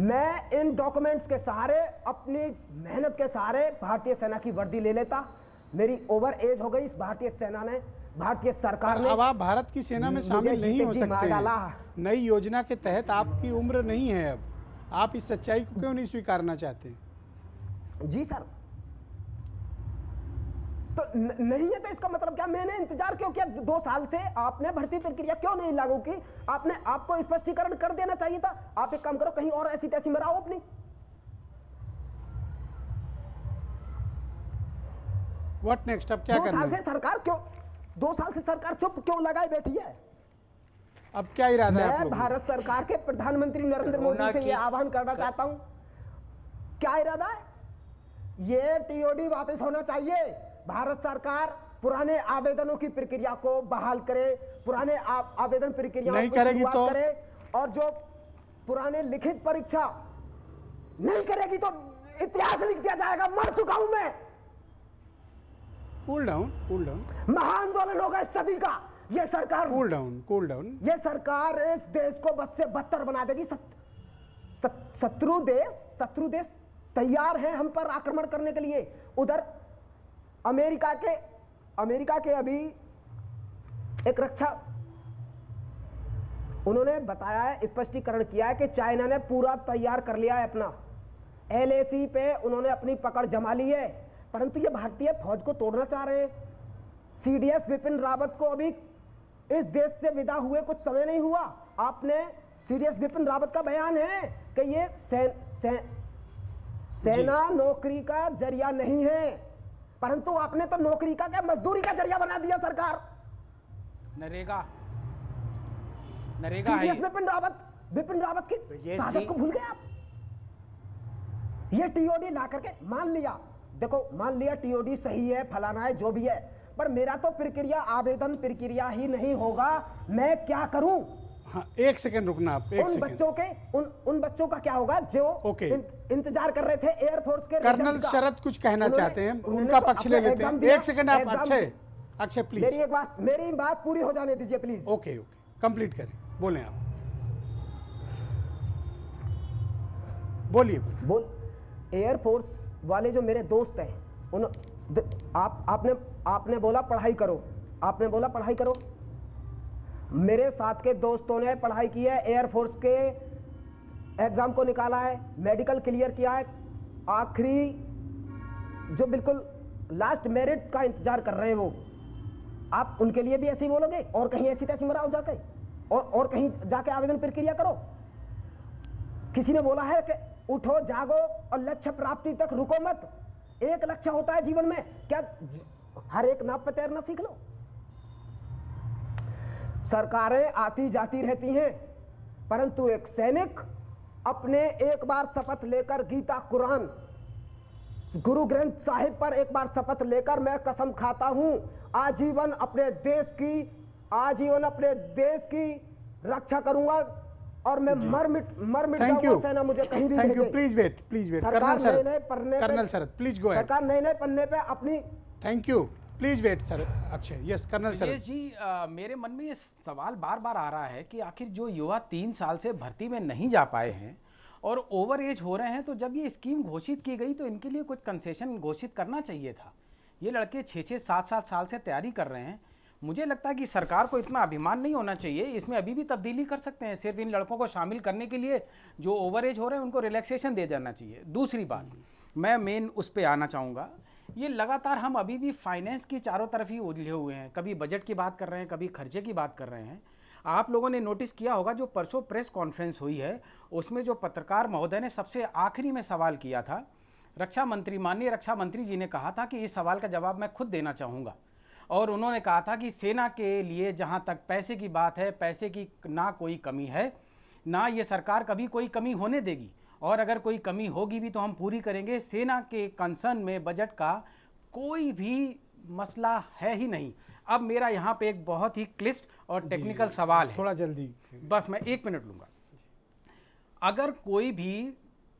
मैं इन डॉक्यूमेंट्स के सहारे, अपनी मेहनत के सहारे भारतीय सेना की वर्दी ले लेता। मेरी ओवर एज हो गई, इस भारतीय सेना ने, भारतीय सरकार ने। अब आप भारत की सेना में शामिल नहीं हो सकते हैं। नई योजना के तहत आपकी उम्र नहीं है अब। आप इस सच्चाई को क्यों नहीं स्वीकारना चाहते? जी सर, तो नहीं है तो इसका मतलब क्या? मैंने इंतजार क्यों किया 2 साल से? आपने भर्ती प्रक्रिया क्यों नहीं लागू की? आपको स्पष्टीकरण कर देना चाहिए था। आप एक काम करो, कहीं और ऐसी तैसी मराओ अपनी। What next? अब क्या करना है? 2 साल से सरकार चुप क्यों लगाए बैठी है? अब क्या इरादा है आप मैं लोगों का? भारत सरकार के प्रधानमंत्री नरेंद्र मोदी से ये आह्वान करना चाहता हूं। क्या इरादा है? ये टीओडी वापस होना चाहिए। भारत सरकार पुराने आवेदनों की प्रक्रिया को बहाल करे, पुराने आवेदन प्रक्रिया नहीं करेगी तो करे, और जो पुराने लिखित परीक्षा नहीं करेगी तो इतिहास लिख दिया जाएगा। मर चुका हूं मैं। Cool down. महाआंदोलन होगा इस सदी का। ये सरकार कूल डाउन। ये सरकार इस देश को बद से बदतर बना देगी। शत्रु देश तैयार है हम पर आक्रमण करने के लिए। उधर अमेरिका के अभी एक रक्षा, उन्होंने बताया है, स्पष्टीकरण किया है कि चाइना ने पूरा तैयार कर लिया है अपना LAC पे। उन्होंने अपनी पकड़ जमा ली है, परंतु ये भारतीय फौज को तोड़ना चाह रहे हैं। CDS बिपिन रावत को अभी इस देश से विदा हुए कुछ समय नहीं हुआ। आपने CDS बिपिन रावत का बयान है कि ये सेना नौकरी का जरिया नहीं है, परंतु आपने तो नौकरी का क्या, मजदूरी का जरिया बना दिया सरकार। नरेगा CDS बिपिन रावत की शहादत को भूल गए आप। ये TOD ला करके मान लिया, देखो मान लिया TOD सही है, फलाना है, जो भी है, पर मेरा तो प्रक्रिया, आवेदन प्रक्रिया ही नहीं होगा। मैं क्या करूं? हाँ, 1 सेकंड रुकना आप। उन बच्चों का क्या होगा जो इंतजार कर रहे थे एयरफोर्स के। कर्नल शरद कुछ कहना चाहते हैं, उनका पक्ष ले लेते हैं। 1 सेकंड आप। अक्षय प्लीज, मेरी बात पूरी हो जाने दीजिए प्लीज। ओके कंप्लीट करें, बोलें आप। बोलिए। एयरफोर्स वाले जो मेरे दोस्त हैं, आपने बोला पढ़ाई करो। मेरे साथ के दोस्तों ने पढ़ाई की है, एयरफोर्स के एग्जाम को निकाला है, मेडिकल क्लियर किया है, आखिरी जो बिल्कुल लास्ट मेरिट का इंतजार कर रहे हैं वो। आप उनके लिए भी ऐसे ही बोलोगे? और कहीं ऐसी तैसी मराओ जाके, और कहीं जाके आवेदन प्रक्रिया करो। किसी ने बोला है कि उठो जागो और लक्ष्य प्राप्ति तक रुको मत। एक लक्ष्य होता है जीवन में, क्या हर एक नाव पर तैरना सीख लो? सरकारें आती जाती रहती हैं, परंतु एक सैनिक अपने एक बार शपथ लेकर, गीता कुरान गुरु ग्रंथ साहिब पर एक बार शपथ लेकर मैं कसम खाता हूं, आजीवन अपने देश की रक्षा करूंगा और मैं मर मिट थैंक यू जाऊंगा, सेना मुझे कहीं भी थैंक यू। भेजे। प्लीज वेट सरकार नए पन्ने पे- Colonel Sharad please go ahead. सरकार नए पन्ने पे अपनी thank you. Please wait sir. Akshay yes Colonel Sharad. Vijesh ji, मेरे मन में ये सवाल बार बार आ रहा है कि आखिर जो युवा 3 साल से भर्ती में नहीं जा पाए हैं और ओवर एज हो रहे हैं, तो जब ये स्कीम घोषित की गई तो इनके लिए कुछ कंसेशन घोषित करना चाहिए था। ये लड़के 6-6, 7-7 साल से तैयारी कर रहे हैं। मुझे लगता है कि सरकार को इतना अभिमान नहीं होना चाहिए, इसमें अभी भी तब्दीली कर सकते हैं। सिर्फ इन लड़कों को शामिल करने के लिए जो ओवर एज हो रहे हैं उनको रिलैक्सेशन दे जाना चाहिए। दूसरी बात, मैं मेन उस पर आना चाहूँगा, ये लगातार हम अभी भी फाइनेंस की चारों तरफ ही उलझे हुए हैं। कभी बजट की बात कर रहे हैं, कभी खर्चे की बात कर रहे हैं। आप लोगों ने नोटिस किया होगा जो परसों प्रेस कॉन्फ्रेंस हुई है उसमें जो पत्रकार महोदय ने सबसे आखिरी में सवाल किया था, माननीय रक्षा मंत्री जी ने कहा था कि इस सवाल का जवाब मैं खुद देना चाहूँगा। और उन्होंने कहा था कि सेना के लिए जहाँ तक पैसे की बात है, पैसे की ना कोई कमी है, ना ये सरकार कभी कोई कमी होने देगी, और अगर कोई कमी होगी भी तो हम पूरी करेंगे। सेना के कंसर्न में बजट का कोई भी मसला है ही नहीं। अब मेरा यहाँ पे एक बहुत ही क्लिष्ट और टेक्निकल सवाल है, थोड़ा जल्दी, बस मैं 1 मिनट लूँगा। अगर कोई भी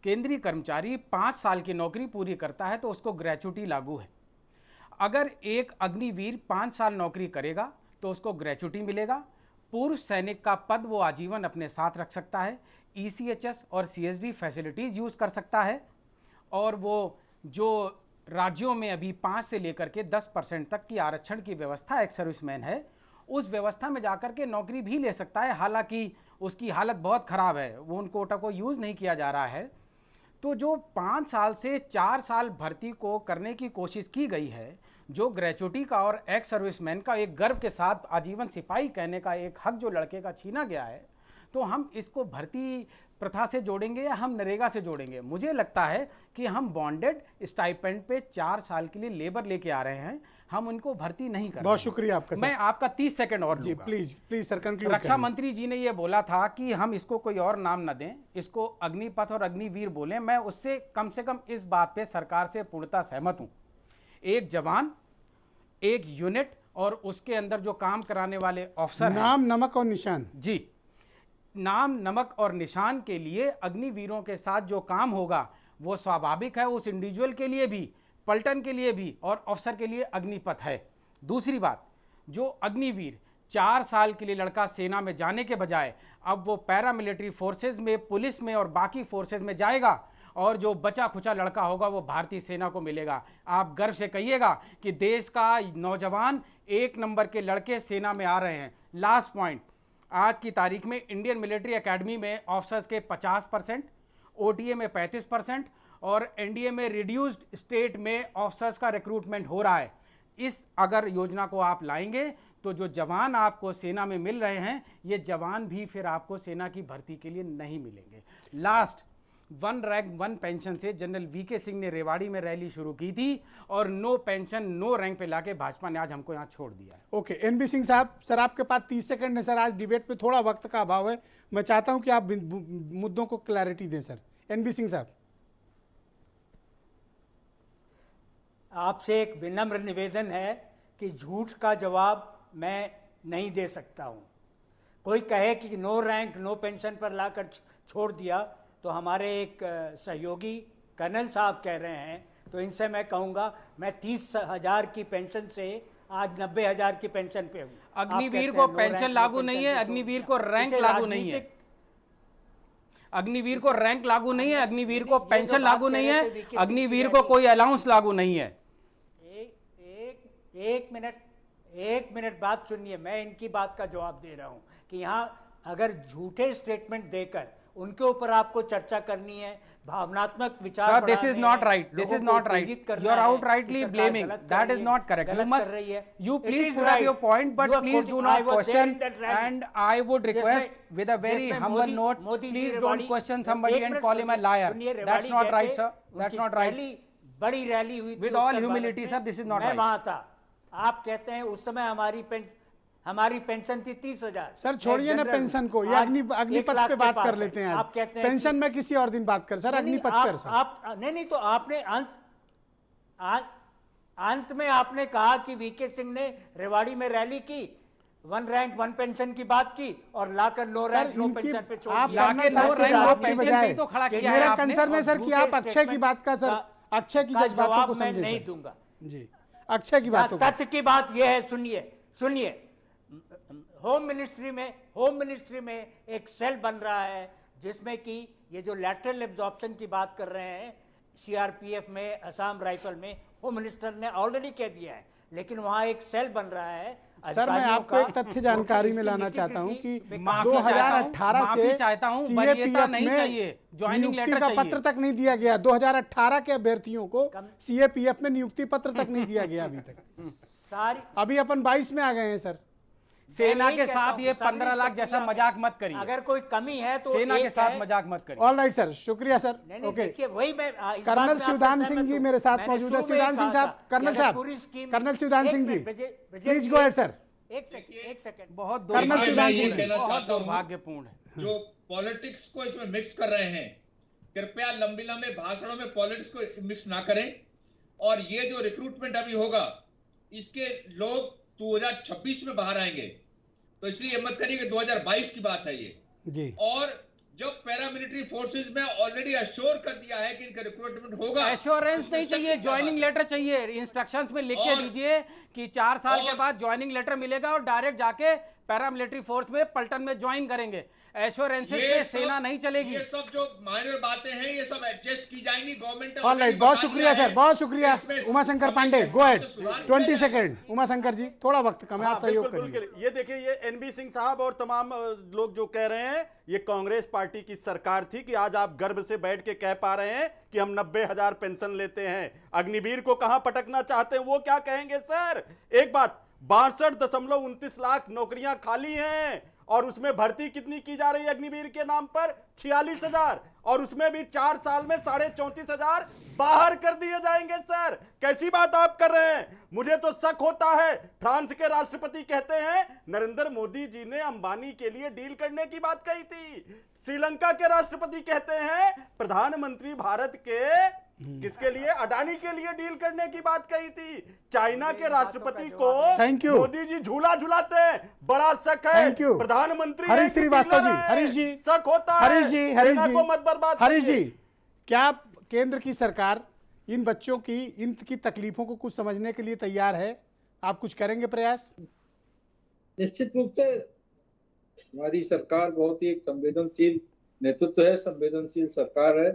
केंद्रीय कर्मचारी 5 साल की नौकरी पूरी करता है तो उसको ग्रेच्युटी लागू है। अगर एक अग्निवीर 5 साल नौकरी करेगा तो उसको ग्रेच्युटी मिलेगा। पूर्व सैनिक का पद वो आजीवन अपने साथ रख सकता है। ECHS और CSD फैसिलिटीज़ यूज़ कर सकता है। और वो जो राज्यों में अभी 5 से लेकर के 10% तक की आरक्षण की व्यवस्था एक सर्विसमैन है, उस व्यवस्था में जाकर के नौकरी भी ले सकता है। हालांकि उसकी हालत बहुत ख़राब है, वो उन कोटा को यूज़ नहीं किया जा रहा है। तो जो 5 साल से 4 साल भर्ती को करने की कोशिश की गई है, जो ग्रेच्युटी का और एक्स सर्विसमैन का एक गर्व के साथ आजीवन सिपाही कहने का एक हक जो लड़के का छीना गया है, तो हम इसको भर्ती प्रथा से जोड़ेंगे या हम नरेगा से जोड़ेंगे? मुझे लगता है कि हम बॉन्डेड स्टाइपेंड पे 4 साल के लिए लेबर लेके आ रहे हैं, हम उनको भर्ती नहीं कर रहे हैं। बहुत शुक्रिया आपका। मैं आपका 30 सेकंड और जी लूंगा। Please sir conclude. रक्षा मंत्री जी ने ये बोला था कि हम इसको कोई और नाम न दें, इसको अग्निपथ और अग्निवीर बोलें। मैं उससे कम से कम इस बात पे सरकार से पूर्णतः सहमत हूं। एक जवान, एक यूनिट और उसके अंदर जो काम कराने वाले अफसर हैं, नाम, नमक और निशान। जी, नाम, नमक और निशान के लिए अग्निवीरों के साथ जो काम होगा वो स्वाभाविक है, उस इंडिविजुअल के लिए भी, पलटन के लिए भी और अफसर के लिए अग्निपथ है। दूसरी बात, जो अग्निवीर 4 साल के लिए लड़का सेना में जाने के बजाय अब वो पैरामिलिट्री फोर्सेज में, पुलिस में और बाकी फोर्सेज में जाएगा, और जो बचा खुचा लड़का होगा वो भारतीय सेना को मिलेगा। आप गर्व से कहिएगा कि देश का नौजवान 1 नंबर के लड़के सेना में आ रहे हैं। लास्ट पॉइंट, आज की तारीख में इंडियन मिलिट्री एकेडमी में ऑफिसर्स के 50%, OTA में 35% और NDA में रिड्यूस्ड स्टेट में ऑफिसर्स का रिक्रूटमेंट हो रहा है। इस अगर योजना को आप लाएंगे तो जो जवान आपको सेना में मिल रहे हैं, ये जवान भी फिर आपको सेना की भर्ती के लिए नहीं मिलेंगे। लास्ट, 1 रैंक 1 पेंशन से जनरल VK सिंह ने रेवाड़ी में रैली शुरू की थी और नो पेंशन नो रैंक पे लाके भाजपा ने आज हमको यहाँ छोड़ दिया है। ओके, NB सिंह साहब, सर आपके पास 30 सेकंड है। सर आज डिबेट पे थोड़ा वक्त का अभाव है, मैं चाहता हूं कि आप मुद्दों को क्लैरिटी दें। सर NB सिंह साहब। आपसे एक विनम्र निवेदन है कि झूठ का जवाब मैं नहीं दे सकता हूँ। कोई कहे कि नो रैंक नो पेंशन पर लाकर छोड़ दिया, तो हमारे एक सहयोगी कर्नल साहब कह रहे हैं, तो इनसे मैं कहूँगा मैं 30,000 की पेंशन से आज 90,000 की पेंशन पे हूँ। अग्निवीर को पेंशन लागू नहीं है, अग्निवीर को रैंक लागू नहीं है, अग्निवीर को रैंक लागू नहीं है, अग्निवीर को पेंशन लागू नहीं है, अग्निवीर को कोई अलाउंस लागू नहीं है। एक मिनट बात सुनिए, मैं इनकी बात का जवाब दे रहा हूं कि यहाँ अगर झूठे स्टेटमेंट देकर उनके ऊपर आपको चर्चा करनी है, भावनात्मक विचार, sir, this is not right, this is not right, you are outrightly blaming, that is not correct. You must, you please put up your point, but please do not question, and I would request with a very humble note, please don't question somebody and call him a liar. That's not right, sir, that's not right. बड़ी रैली हुई with all humility, sir, this is not right. मैं वहां था, आप कहते हैं उस समय हमारी पेंशन थी 30,000। सर छोड़िए ना पेंशन को, ये अग्निपथ पे बात कर लेते हैं। आप कहते हैं पेंशन में किसी और दिन बात कर, सर अग्निपथ पर। आप नहीं तो आपने अंत में आपने कहा कि VK सिंह ने रेवाड़ी में रैली की, वन रैंक वन पेंशन की बात की और लाकर लो रैंक नो पेंशन पे छोड़ आप दिया। कर्नल साहब से जवाब के बजाय मेरा कंसर्न है सर कि आप अक्षय की बात का सर अक्षय की जज्बातों को समझे नहीं दूंगा जी। अक्षय की बातों को तथ्य की बात यह है, सुनिए होम मिनिस्ट्री में एक सेल बन रहा है जिसमें कि ये जो लैटरल एब्जॉर्प्शन की बात कर रहे हैं सीआरपीएफ में, असम राइफल में, होम मिनिस्टर ने ऑलरेडी कह दिया है, लेकिन वहां एक सेल बन रहा है। सर मैं आपको एक तथ्य जानकारी में लाना चाहता हूं कि 2018 से सीएपीएफ में नियुक्ति का पत्र तक नहीं दिया गया। 2018 के अभ्यर्थियों को सीएपीएफ में नियुक्ति पत्र तक नहीं दिया गया अभी तक। अभी अपन 22 में आ गए हैं सर। सेना के साथ ये 15 लाख जैसा मजाक मत करिए। अगर कोई कमी है तो सेना के साथ मजाक मत करिए। ऑल राइट सर, शुक्रिया सर। ओके, वही मैं कर्नल शिवदान सिंह जी मेरे साथ मौजूद है। शिवदान सिंह साहब, colonel Shivdan Singh ji please go ahead sir. एक सेकंड बहुत कर्नल शिवदान सिंह जी, बहुत दुर्भाग्यपूर्ण है जो पॉलिटिक्स को इसमें मिक्स कर रहे हैं, कृपया लंबी लंबे भाषणों में पॉलिटिक्स को मिक्स ना करें। और ये जो रिक्रूटमेंट अभी होगा इसके लोग 2026 में बाहर आएंगे, तो इसलिए मत करिए कि 2022 की बात है ये जी। और जब पैरामिलिट्री फोर्सेस में ऑलरेडी अश्योर कर दिया है कि इनका रिक्रूटमेंट होगा। एश्योरेंस नहीं चाहिए, ज्वाइनिंग लेटर चाहिए। इंस्ट्रक्शंस में लिख के दीजिए कि 4 साल के बाद ज्वाइनिंग लेटर मिलेगा और डायरेक्ट जाके पैरामिलिट्री फोर्स में पलटन में ज्वाइन करेंगे। एश्योरेंसेस पे सेना नहीं चलेगी। ये सब जो माइनर बातें हैं ये सब एडजस्ट की जाएंगी गवर्नमेंट। ऑल राइट, बहुत शुक्रिया सर, बहुत शुक्रिया। Umashankar Pandey, go ahead 20 second. Umashankar ji थोड़ा वक्त कम है, आप सहयोग करिए। ये देखिए, ये एनबी सिंह साहब और तमाम लोग जो कह रहे हैं ये कांग्रेस पार्टी की सरकार थी कि आज आप गर्व से बैठ के कह पा रहे हैं कि हम 90,000 पेंशन लेते हैं। अग्निवीर को कहां पटकना चाहते हैं वो क्या कहेंगे सर? एक बात, 62.29 लाख नौकरियां खाली हैं और उसमें भर्ती कितनी की जा रही है अग्निवीर के नाम पर? 46,000, और उसमें भी 4 साल में 34,500 बाहर कर दिए जाएंगे सर। कैसी बात आप कर रहे हैं? मुझे तो शक होता है। फ्रांस के राष्ट्रपति कहते हैं नरेंद्र मोदी जी ने अंबानी के लिए डील करने की बात कही थी। श्रीलंका के राष्ट्रपति कहते हैं प्रधानमंत्री भारत के किसके लिए? अडानी के लिए डील करने की बात कही थी। चाइना के राष्ट्रपति को मोदी जी झूला झुलाते हैं, बड़ा शक है। प्रधानमंत्री हरीश श्रीवास्तव जी, हरीश जी, शक होता है। हरीश जी, हरीश जी, को मत बर्बाद हरीश जी, क्या केंद्र की सरकार इन बच्चों की इनकी तकलीफों को कुछ समझने के लिए तैयार है? आप कुछ करेंगे प्रयास? निश्चित रूप से हमारी सरकार बहुत ही एक संवेदनशील नेतृत्व है, संवेदनशील सरकार है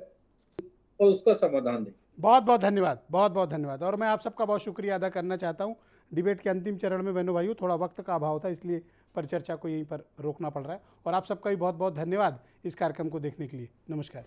और उसका समाधान दें। बहुत बहुत धन्यवाद, बहुत बहुत धन्यवाद। और मैं आप सबका बहुत शुक्रिया अदा करना चाहता हूं। डिबेट के अंतिम चरण में बहनों भाइयों थोड़ा वक्त का अभाव था, इसलिए परिचर्चा को यहीं पर रोकना पड़ रहा है। और आप सबका भी बहुत बहुत धन्यवाद इस कार्यक्रम को देखने के लिए। नमस्कार।